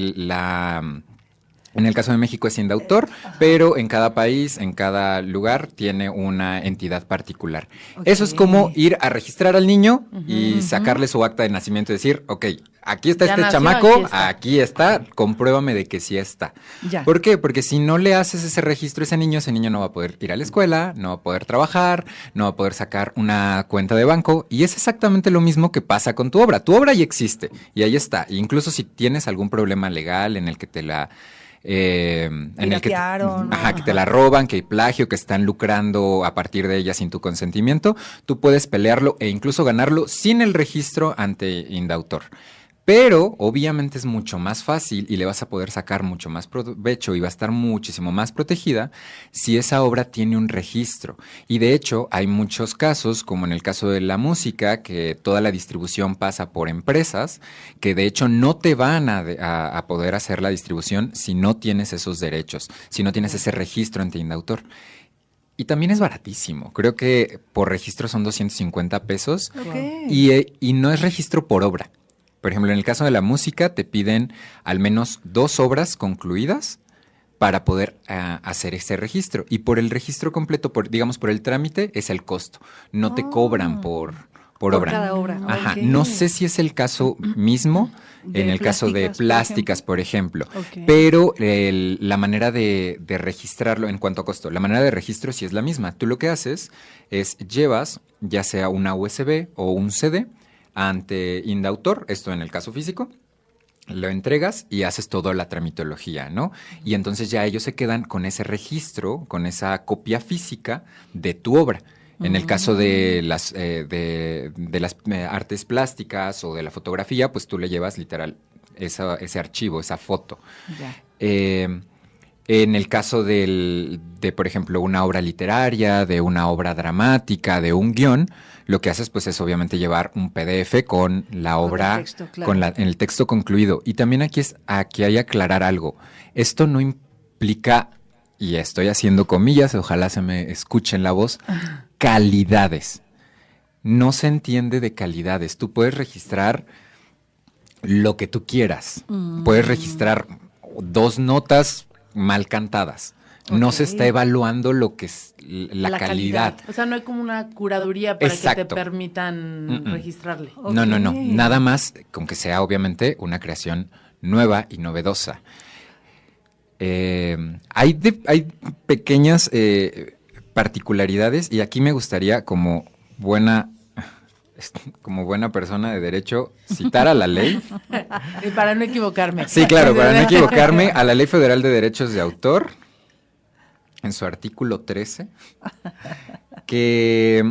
en el caso de México es Indautor, pero en cada país, en cada lugar, tiene una entidad particular. Eso es como ir a registrar al niño y sacarle su acta de nacimiento y decir, aquí está este chamaco, aquí está, compruébame de que sí está. ¿Por qué? Porque si no le haces ese registro a ese niño no va a poder ir a la escuela, no va a poder trabajar, no va a poder sacar una cuenta de banco, y es exactamente lo mismo que pasa con tu obra. Tu obra ya existe, y ahí está. E incluso si tienes algún problema legal en el que te la... en el que te la roban, que hay plagio, que están lucrando a partir de ella sin tu consentimiento, tú puedes pelearlo e incluso ganarlo sin el registro ante Indautor. Pero obviamente es mucho más fácil y le vas a poder sacar mucho más provecho y va a estar muchísimo más protegida si esa obra tiene un registro. Y de hecho hay muchos casos, como en el caso de la música, que toda la distribución pasa por empresas que de hecho no te van a poder hacer la distribución si no tienes esos derechos, si no tienes ese registro ante Indautor. Y también es baratísimo. Creo que por registro son 250 pesos. Okay. Y no es registro por obra. Por ejemplo, en el caso de la música te piden al menos 2 obras concluidas para poder hacer ese registro. Y por el registro completo, digamos por el trámite, es el costo. No te cobran por obra. Cada obra. Ajá. Okay. No sé si es el caso mismo en el caso de plásticas, por ejemplo. Okay. Pero la manera de registrarlo en cuanto a costo, la manera de registro sí es la misma. Tú lo que haces es llevas ya sea una USB o un CD ante Indautor, esto en el caso físico, lo entregas y haces toda la tramitología, ¿no? Y entonces ya ellos se quedan con ese registro, con esa copia física de tu obra. En el caso de las artes plásticas o de la fotografía, pues tú le llevas literal ese archivo, esa foto. En el caso de, por ejemplo, una obra literaria, de una obra dramática, de un guión, lo que haces pues es obviamente llevar un PDF con la obra, con el texto concluido. Y también aquí hay que aclarar algo. Esto no implica, y estoy haciendo comillas, ojalá se me escuche en la voz, calidades. No se entiende de calidades. Tú puedes registrar lo que tú quieras. Puedes registrar 2 notas mal cantadas. Okay. No se está evaluando lo que es la calidad. O sea, no hay como una curaduría para que te permitan registrarle. Okay. No. Nada más con que sea obviamente una creación nueva y novedosa. Hay pequeñas particularidades y aquí me gustaría como buena persona de derecho citar a la ley. Y para no equivocarme. Sí, claro, para no equivocarme, a la Ley Federal de Derechos de Autor, en su artículo 13, ¿qué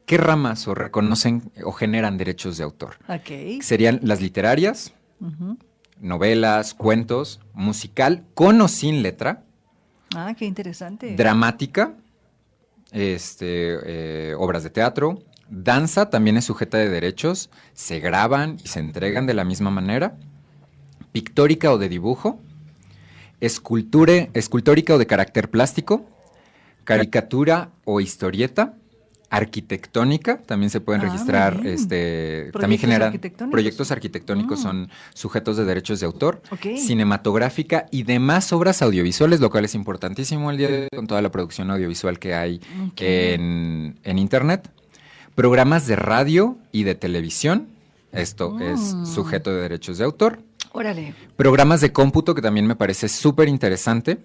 ramas o reconocen o generan derechos de autor? Okay. Serían las literarias, novelas, cuentos, musical, con o sin letra. Ah, qué interesante. Dramática, obras de teatro. Danza también es sujeta de derechos, se graban y se entregan de la misma manera. Pictórica o de dibujo. Escultórica o de carácter plástico. Caricatura o historieta. Arquitectónica, también se pueden registrar, también generan proyectos arquitectónicos, son sujetos de derechos de autor. Okay. Cinematográfica y demás obras audiovisuales, lo cual es importantísimo el día de hoy con toda la producción audiovisual que hay en Internet. Programas de radio y de televisión, esto es sujeto de derechos de autor. Órale. Programas de cómputo, que también me parece súper interesante.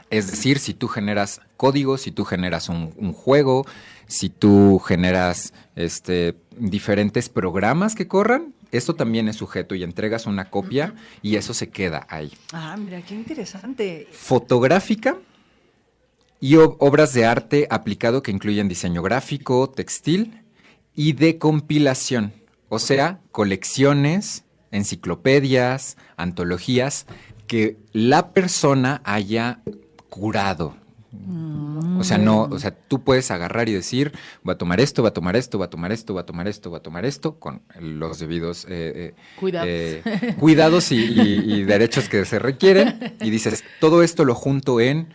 Es decir, si tú generas código, si tú generas un juego, si tú generas diferentes programas que corran, esto también es sujeto y entregas una copia y eso se queda ahí. Ah, mira, qué interesante. Fotográfica y obras de arte aplicado que incluyen diseño gráfico, textil y de compilación, o sea, colecciones, enciclopedias, antologías que la persona haya curado. O sea, tú puedes agarrar y decir, va a tomar esto, va a tomar esto, va a tomar esto, va a tomar esto, va a tomar esto, con los debidos cuidados y derechos que se requieren, y dices, todo esto lo junto en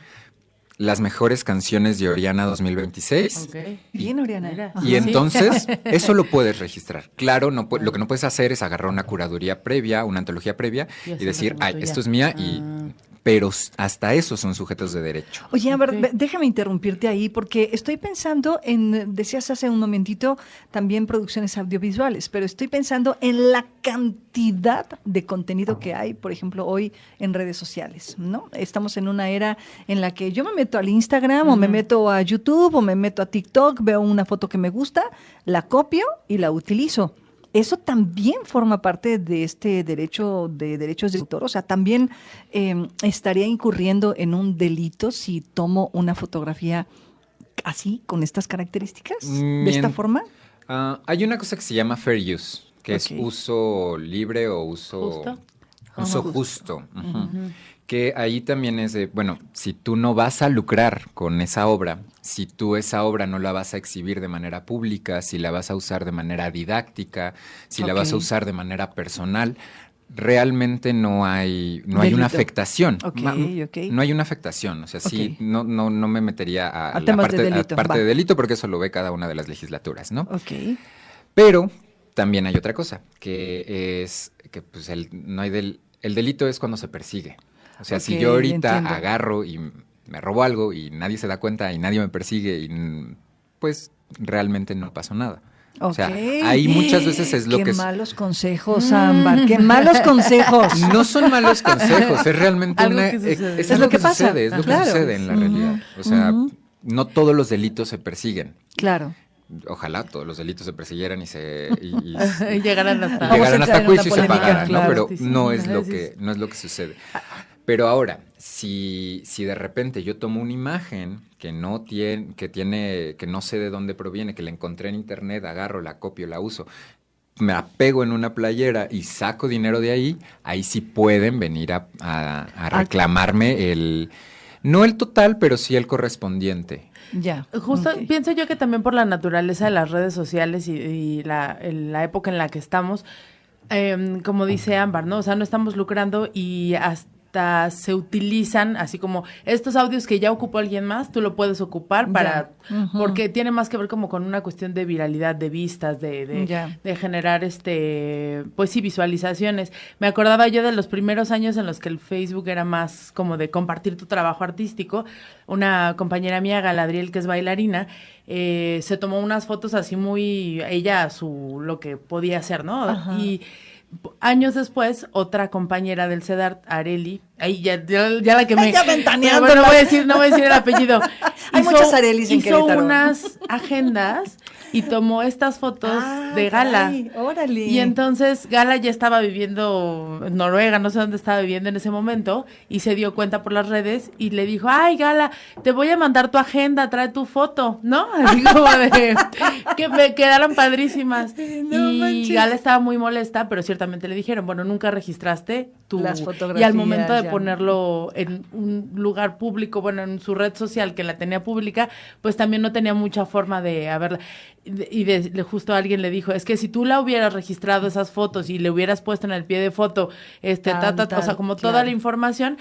las mejores canciones de Oriana 2026. Okay. Bien, Oriana. Y entonces, eso lo puedes registrar. Claro, lo que no puedes hacer es agarrar una curaduría previa, una antología previa, y decir, esto es mía, pero hasta eso son sujetos de derecho. Oye, a ver, déjame interrumpirte ahí, porque estoy pensando decías hace un momentito, también producciones audiovisuales, pero estoy pensando en la cantidad de contenido que hay, por ejemplo, hoy en redes sociales, ¿no? Estamos en una era en la que yo me meto al Instagram, o me meto a YouTube, o me meto a TikTok, veo una foto que me gusta, la copio y la utilizo. Eso también forma parte de este derecho de derechos de autor. O sea, también estaría incurriendo en un delito si tomo una fotografía así, con estas características, de esta forma. Hay una cosa que se llama fair use, que es uso libre o uso justo. Que ahí también es de, bueno, si tú no vas a lucrar con esa obra, si tú esa obra no la vas a exhibir de manera pública, si la vas a usar de manera didáctica, si la vas a usar de manera personal, realmente no hay una afectación. Okay. No hay una afectación, o sea, sí, no me metería a la parte de delito, porque eso lo ve cada una de las legislaturas, ¿no? Ok. Pero también hay otra cosa, que es que pues el delito es cuando se persigue. O sea, si yo ahorita agarro y me robo algo y nadie se da cuenta y nadie me persigue y pues realmente no pasó nada. O sea, ahí muchas veces es lo que... Qué malos consejos, Ámbar, qué malos consejos. No son malos consejos, es realmente es lo que pasa. Sucede, es lo que sucede en la realidad. O sea, no todos los delitos se persiguen. Claro. Ojalá todos los delitos se persiguieran y llegaran hasta juicio y se pagaran, ¿no? Pero sí, no es lo que sucede. Pero ahora, si de repente yo tomo una imagen que no sé de dónde proviene, que la encontré en internet, agarro, la copio, la uso, me la pego en una playera y saco dinero de ahí sí pueden venir a reclamarme no el total, pero sí el correspondiente. Ya. Justo pienso yo que también por la naturaleza de las redes sociales y la época en la que estamos, como dice Ámbar, ¿no? O sea, no estamos lucrando y hasta se utilizan así como estos audios que ya ocupó alguien más, tú lo puedes ocupar porque tiene más que ver como con una cuestión de viralidad, de vistas, de generar pues sí, visualizaciones. Me acordaba yo de los primeros años en los que el Facebook era más como de compartir tu trabajo artístico. Una compañera mía, Galadriel, que es bailarina, se tomó unas fotos así muy, ella lo que podía hacer, ¿no? Ajá. Y años después, otra compañera del CEDART, Areli, ahí ya la que me... ventaneando. No voy a decir el apellido. Hay muchas Arelis en Querétaro. Hizo unas agendas y tomó estas fotos de Gala. Ay, órale. Y entonces Gala ya estaba viviendo en Noruega, no sé dónde estaba viviendo en ese momento, y se dio cuenta por las redes y le dijo, ay, Gala, te voy a mandar tu agenda, trae tu foto, ¿no? Así como de que me quedaron padrísimas. Y Gala estaba muy molesta, pero ciertamente le dijeron, bueno, nunca registraste las fotografías. Y al momento de ponerlo en un lugar público, bueno, en su red social que la tenía pública, pues también no tenía mucha forma de haberla. Y justo alguien le dijo, es que si tú la hubieras registrado esas fotos y le hubieras puesto en el pie de foto, o sea, como toda la información,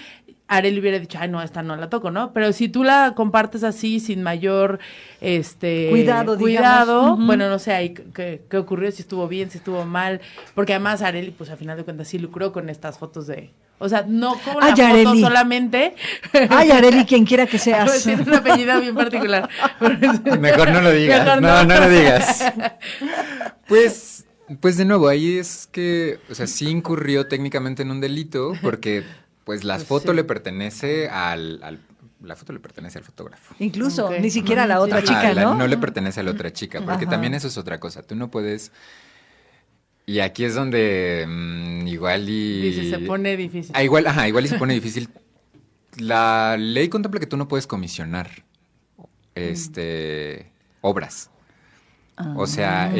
Arely hubiera dicho, ay, no, esta no la toco, ¿no? Pero si tú la compartes así, sin mayor cuidado, bueno, no sé ahí qué ocurrió, si estuvo bien, si estuvo mal, porque además Arely, pues a final de cuentas sí lucró con estas fotos o sea, no como la foto Arely. Solamente. Ay, Arely, quien quiera que seas. Tiene un apellido bien particular. Mejor no lo digas. No lo digas. Pues de nuevo, ahí es que, o sea, sí incurrió técnicamente en un delito, porque pues la foto le pertenece la foto le pertenece al fotógrafo. Incluso, ni siquiera a la otra chica, ¿no? No le pertenece a la otra chica, porque también eso es otra cosa. Tú no puedes... Y aquí es donde igual y... Dice, se pone difícil. Igual y se pone difícil. La ley contempla que tú no puedes comisionar obras. O sea,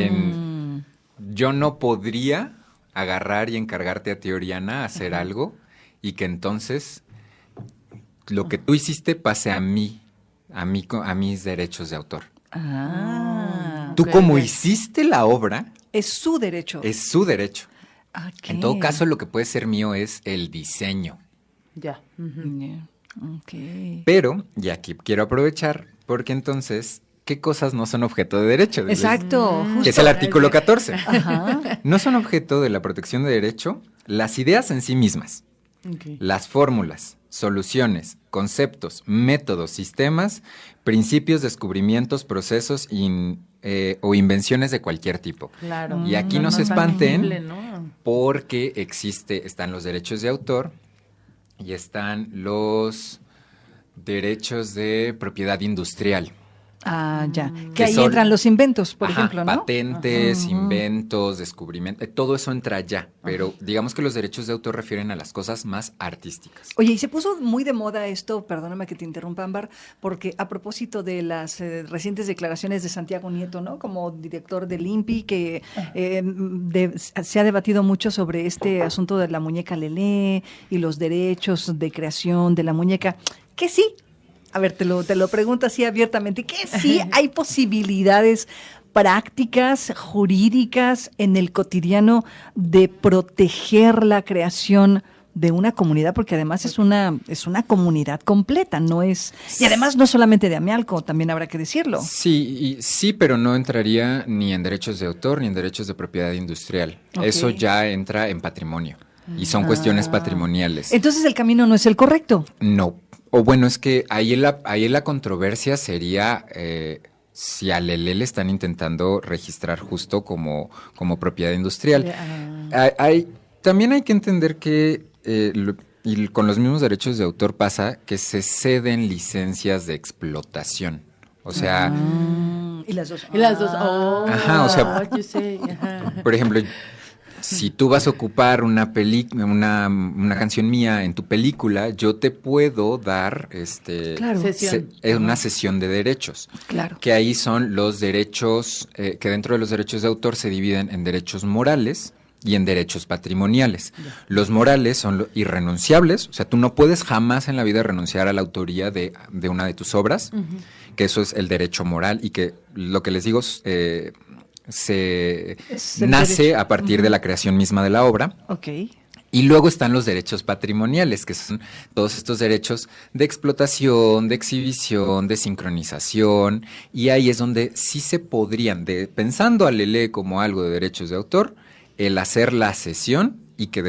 yo no podría agarrar y encargarte a ti, Oriana, a hacer algo y que entonces lo que tú hiciste pase a mí, a mis derechos de autor. Tú como hiciste la obra... Es su derecho. Es su derecho. En todo caso, lo que puede ser mío es el diseño. Ya. Okay. Pero, y aquí quiero aprovechar, porque entonces, ¿qué cosas no son objeto de derecho? Exacto. Que es el artículo 14. Ajá. No son objeto de la protección de derecho las ideas en sí mismas, las fórmulas, soluciones, conceptos, métodos, sistemas, principios, descubrimientos, procesos o invenciones de cualquier tipo. Claro. Y aquí no se espanten, porque están los derechos de autor y están los derechos de propiedad industrial. Ya. Que ahí entran los inventos, por ejemplo, ¿no? Patentes, inventos, descubrimientos, todo eso entra allá. Pero digamos que los derechos de autor refieren a las cosas más artísticas. Oye, y se puso muy de moda esto, perdóname que te interrumpa, Ámbar, porque a propósito de las recientes declaraciones de Santiago Nieto, ¿no? Como director del INPI, que se ha debatido mucho sobre este asunto de la muñeca Lelé y los derechos de creación de la muñeca, que sí. A ver, te lo pregunto así abiertamente, que sí hay posibilidades prácticas jurídicas en el cotidiano de proteger la creación de una comunidad, porque además es una comunidad completa, no es, y además no solamente de Amialco, también habrá que decirlo. Sí, pero no entraría ni en derechos de autor ni en derechos de propiedad industrial. Okay. Eso ya entra en patrimonio y son cuestiones patrimoniales. Entonces el camino no es el correcto. No, o bueno, es que ahí la controversia sería si a Lelé le están intentando registrar justo como propiedad industrial. También hay que entender que y con los mismos derechos de autor pasa que se ceden licencias de explotación. O sea... Y las dos. Ajá, o sea... Por ejemplo, si tú vas a ocupar una canción mía en tu película, yo te puedo dar una sesión de derechos. Claro. Que ahí son los derechos, que dentro de los derechos de autor se dividen en derechos morales y en derechos patrimoniales. Los morales son irrenunciables, o sea, tú no puedes jamás en la vida renunciar a la autoría de una de tus obras, que eso es el derecho moral y que lo que les digo nace a partir de la creación misma de la obra. Okay. Y luego están los derechos patrimoniales, que son todos estos derechos de explotación, de exhibición, de sincronización, y ahí es donde sí se podrían, pensando a Lelé como algo de derechos de autor, el hacer la cesión y que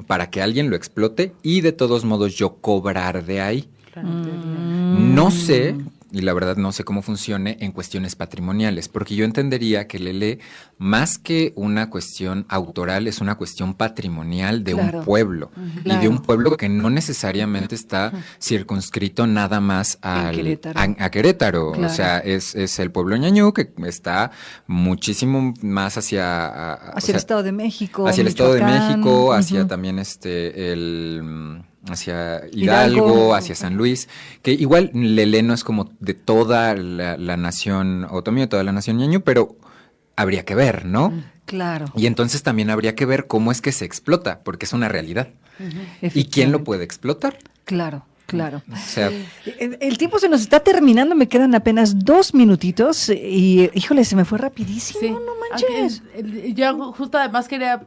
para que alguien lo explote y de todos modos yo cobrar de ahí. No sé, y la verdad no sé cómo funcione en cuestiones patrimoniales, porque yo entendería que Lelé, más que una cuestión autoral, es una cuestión patrimonial de un pueblo, y de un pueblo que no necesariamente está circunscrito nada más a Querétaro. Claro. O sea, es el pueblo ñañú, que está muchísimo más hacia el Estado de México. Hacia el Estado de México, hacia también hacia Hidalgo, hacia San Luis, que igual Lelé no es como de toda la nación otomí, de toda la nación ñañú, pero habría que ver, ¿no? Claro. Y entonces también habría que ver cómo es que se explota, porque es una realidad. ¿Y quién lo puede explotar? Claro. O sea, el tiempo se nos está terminando, me quedan apenas 2 minutitos y, híjole, se me fue rapidísimo, sí. No manches. Yo justo además quería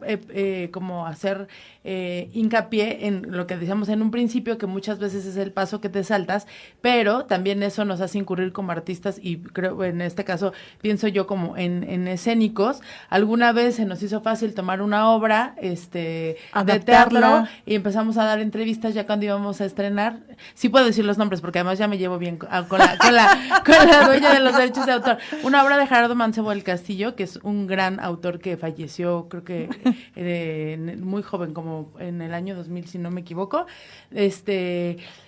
como hacer hincapié en lo que decíamos en un principio, que muchas veces es el paso que te saltas, pero también eso nos hace incurrir como artistas, y creo en este caso pienso yo como en escénicos. Alguna vez se nos hizo fácil tomar una obra de teatro y empezamos a dar entrevistas ya cuando íbamos a estrenar. Sí puedo decir los nombres porque además ya me llevo bien con la dueña de los derechos de autor. Una obra de Gerardo Mancebo del Castillo, que es un gran autor que falleció, creo que muy joven, como en el año 2000, si no me equivoco.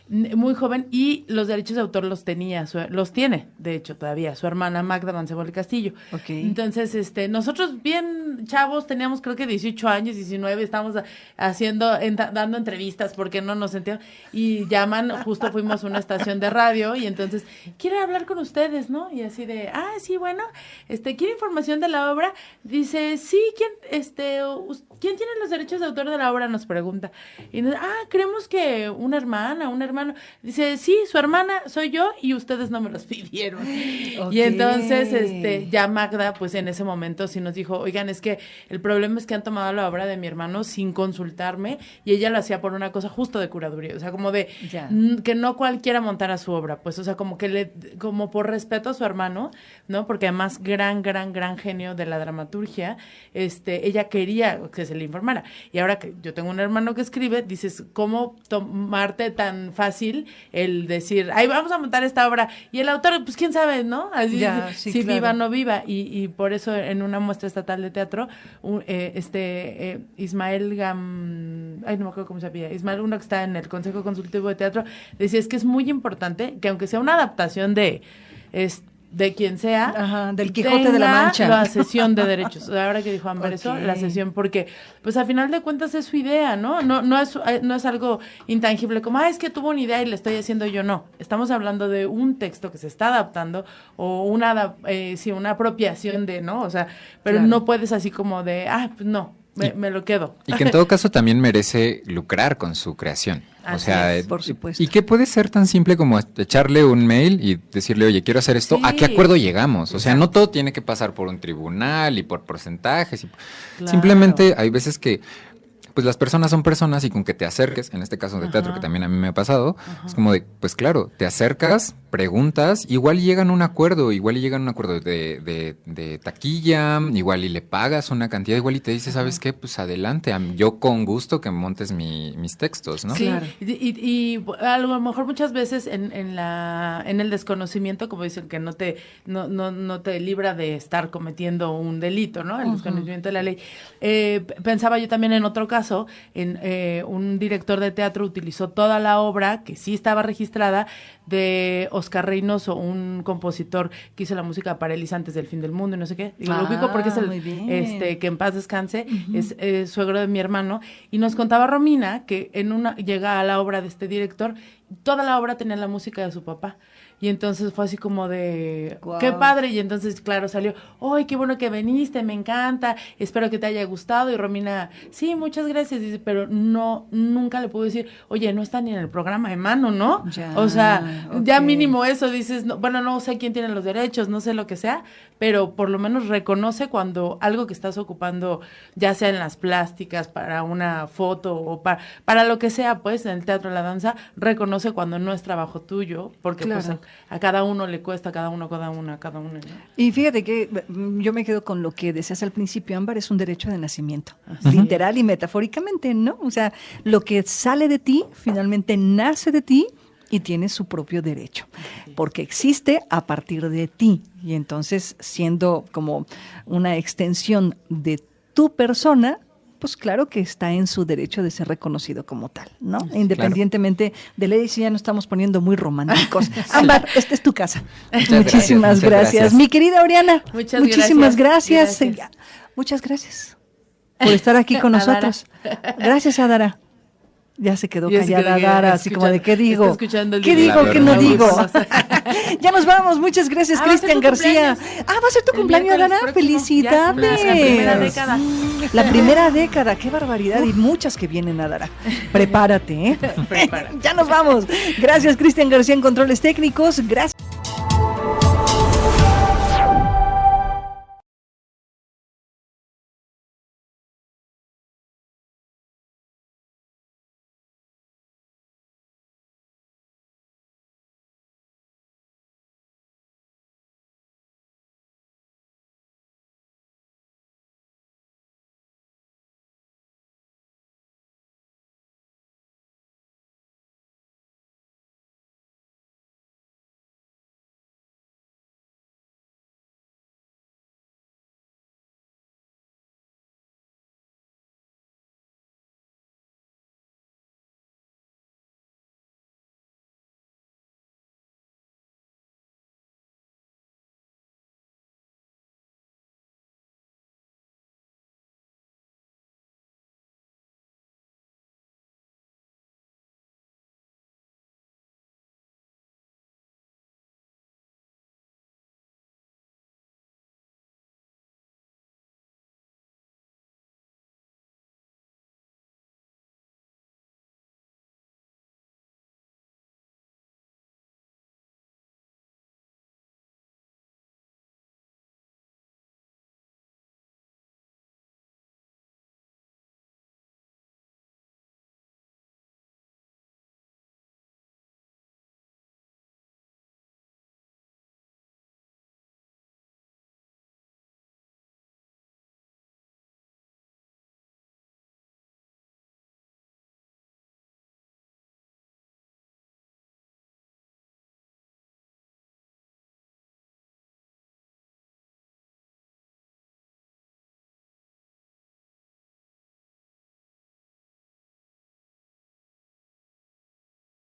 Muy joven, y los derechos de autor los tiene, de hecho, todavía, su hermana Magda Mancebo del Castillo. Okay. Entonces, nosotros bien chavos, teníamos creo que 18 años, 19, estábamos dando entrevistas porque no nos sentíamos, y llaman, justo fuimos a una estación de radio, y entonces, quiero hablar con ustedes, ¿no? Y así de, sí, bueno, ¿quiere información de la obra? Dice, sí, ¿quién tiene los derechos de autor de la obra? Nos pregunta. Y nos, creemos que una hermana, un hermano. Dice, sí, su hermana soy yo y ustedes no me los pidieron. Okay. Y entonces, ya Magda, pues en ese momento sí nos dijo, oigan, es que el problema es que han tomado la obra de mi hermano sin consultarme, y ella lo hacía por una cosa justo de curaduría, o sea, como de que no cualquiera montara su obra, pues, o sea, como que como por respeto a su hermano, ¿no? Porque además gran genio de la dramaturgia, ella quería que se le informara. Y ahora que yo tengo un hermano que escribe, dices, ¿cómo tomarte tan fácil el decir, vamos a montar esta obra? Y el autor, pues quién sabe, ¿no? Así, si claro. Viva o no viva. Y por eso en una muestra estatal de teatro, Ismael no me acuerdo cómo se llama, Ismael, uno que está en el Consejo Consultivo de Teatro, decía, es que es muy importante que aunque sea una adaptación de quien sea, del Quijote de la Mancha, la cesión de derechos. Ahora que dijo Ámbar eso, la cesión, porque pues a final de cuentas es su idea, ¿no? No es algo intangible como, es que tuvo una idea y le estoy haciendo yo, no. Estamos hablando de un texto que se está adaptando, o una apropiación de, ¿no? O sea, pero no puedes así como de, pues no. me lo quedo. Y que en todo caso también merece lucrar con su creación. Así o sea, es, por supuesto. Y que puede ser tan simple como echarle un mail y decirle, oye, quiero hacer esto, ¿a qué acuerdo llegamos? O sea, no todo tiene que pasar por un tribunal y por porcentajes. Simplemente hay veces que pues las personas son personas y con que te acerques, en este caso de teatro, que también a mí me ha pasado, es como de, pues claro, te acercas, preguntas, igual llegan a un acuerdo de taquilla, igual y le pagas una cantidad, igual y te dice, ¿sabes qué? Pues adelante, yo con gusto que montes mis textos, ¿no? Sí, claro. Y a lo mejor muchas veces en el desconocimiento, como dicen, que no te libra de estar cometiendo un delito, ¿no? El desconocimiento de la ley. Pensaba yo también en otro caso, un director de teatro utilizó toda la obra, que sí estaba registrada, de Oscar Reynoso, un compositor que hizo la música para Elis antes del fin del mundo y no sé qué. Digo, lo ubico porque es el que en paz descanse, es suegro de mi hermano, y nos contaba Romina que llega a la obra de este director, toda la obra tenía la música de su papá. Y entonces fue así como de, qué padre, y entonces, claro, salió, ¡ay, qué bueno que viniste, me encanta, espero que te haya gustado! Y Romina, sí, muchas gracias, dice, pero nunca le puedo decir, oye, no está ni en el programa de mano, ¿no? O sea, ya mínimo eso, dices, no sé quién tiene los derechos, no sé lo que sea, pero por lo menos reconoce cuando algo que estás ocupando, ya sea en las plásticas, para una foto, o para lo que sea, pues, en el teatro, en la danza, reconoce cuando no es trabajo tuyo, porque pues a cada uno le cuesta, a cada uno, ¿no? Y fíjate que yo me quedo con lo que decías al principio, Ámbar, es un derecho de nacimiento, literal y metafóricamente, ¿no? O sea, lo que sale de ti, finalmente nace de ti y tiene su propio derecho, porque existe a partir de ti, y entonces, siendo como una extensión de tu persona, pues claro que está en su derecho de ser reconocido como tal, ¿no? Independientemente de ley, si ya nos estamos poniendo muy románticos. Ámbar, esta es tu casa. Muchísimas gracias. Mi querida Oriana, muchísimas gracias. Muchas gracias por estar aquí con nosotros. Gracias, Adara. Ya se quedó callada Dara, así como de, ¿qué digo? ¿Qué digo, qué no digo? Ya nos vamos, muchas gracias, Cristian García. Va a ser tu cumpleaños, Dara, felicidades. La primera década. La primera década, qué barbaridad, y muchas que vienen, Dara. Prepárate, ¿eh? Ya nos vamos. Gracias, Cristian García en Controles Técnicos, gracias.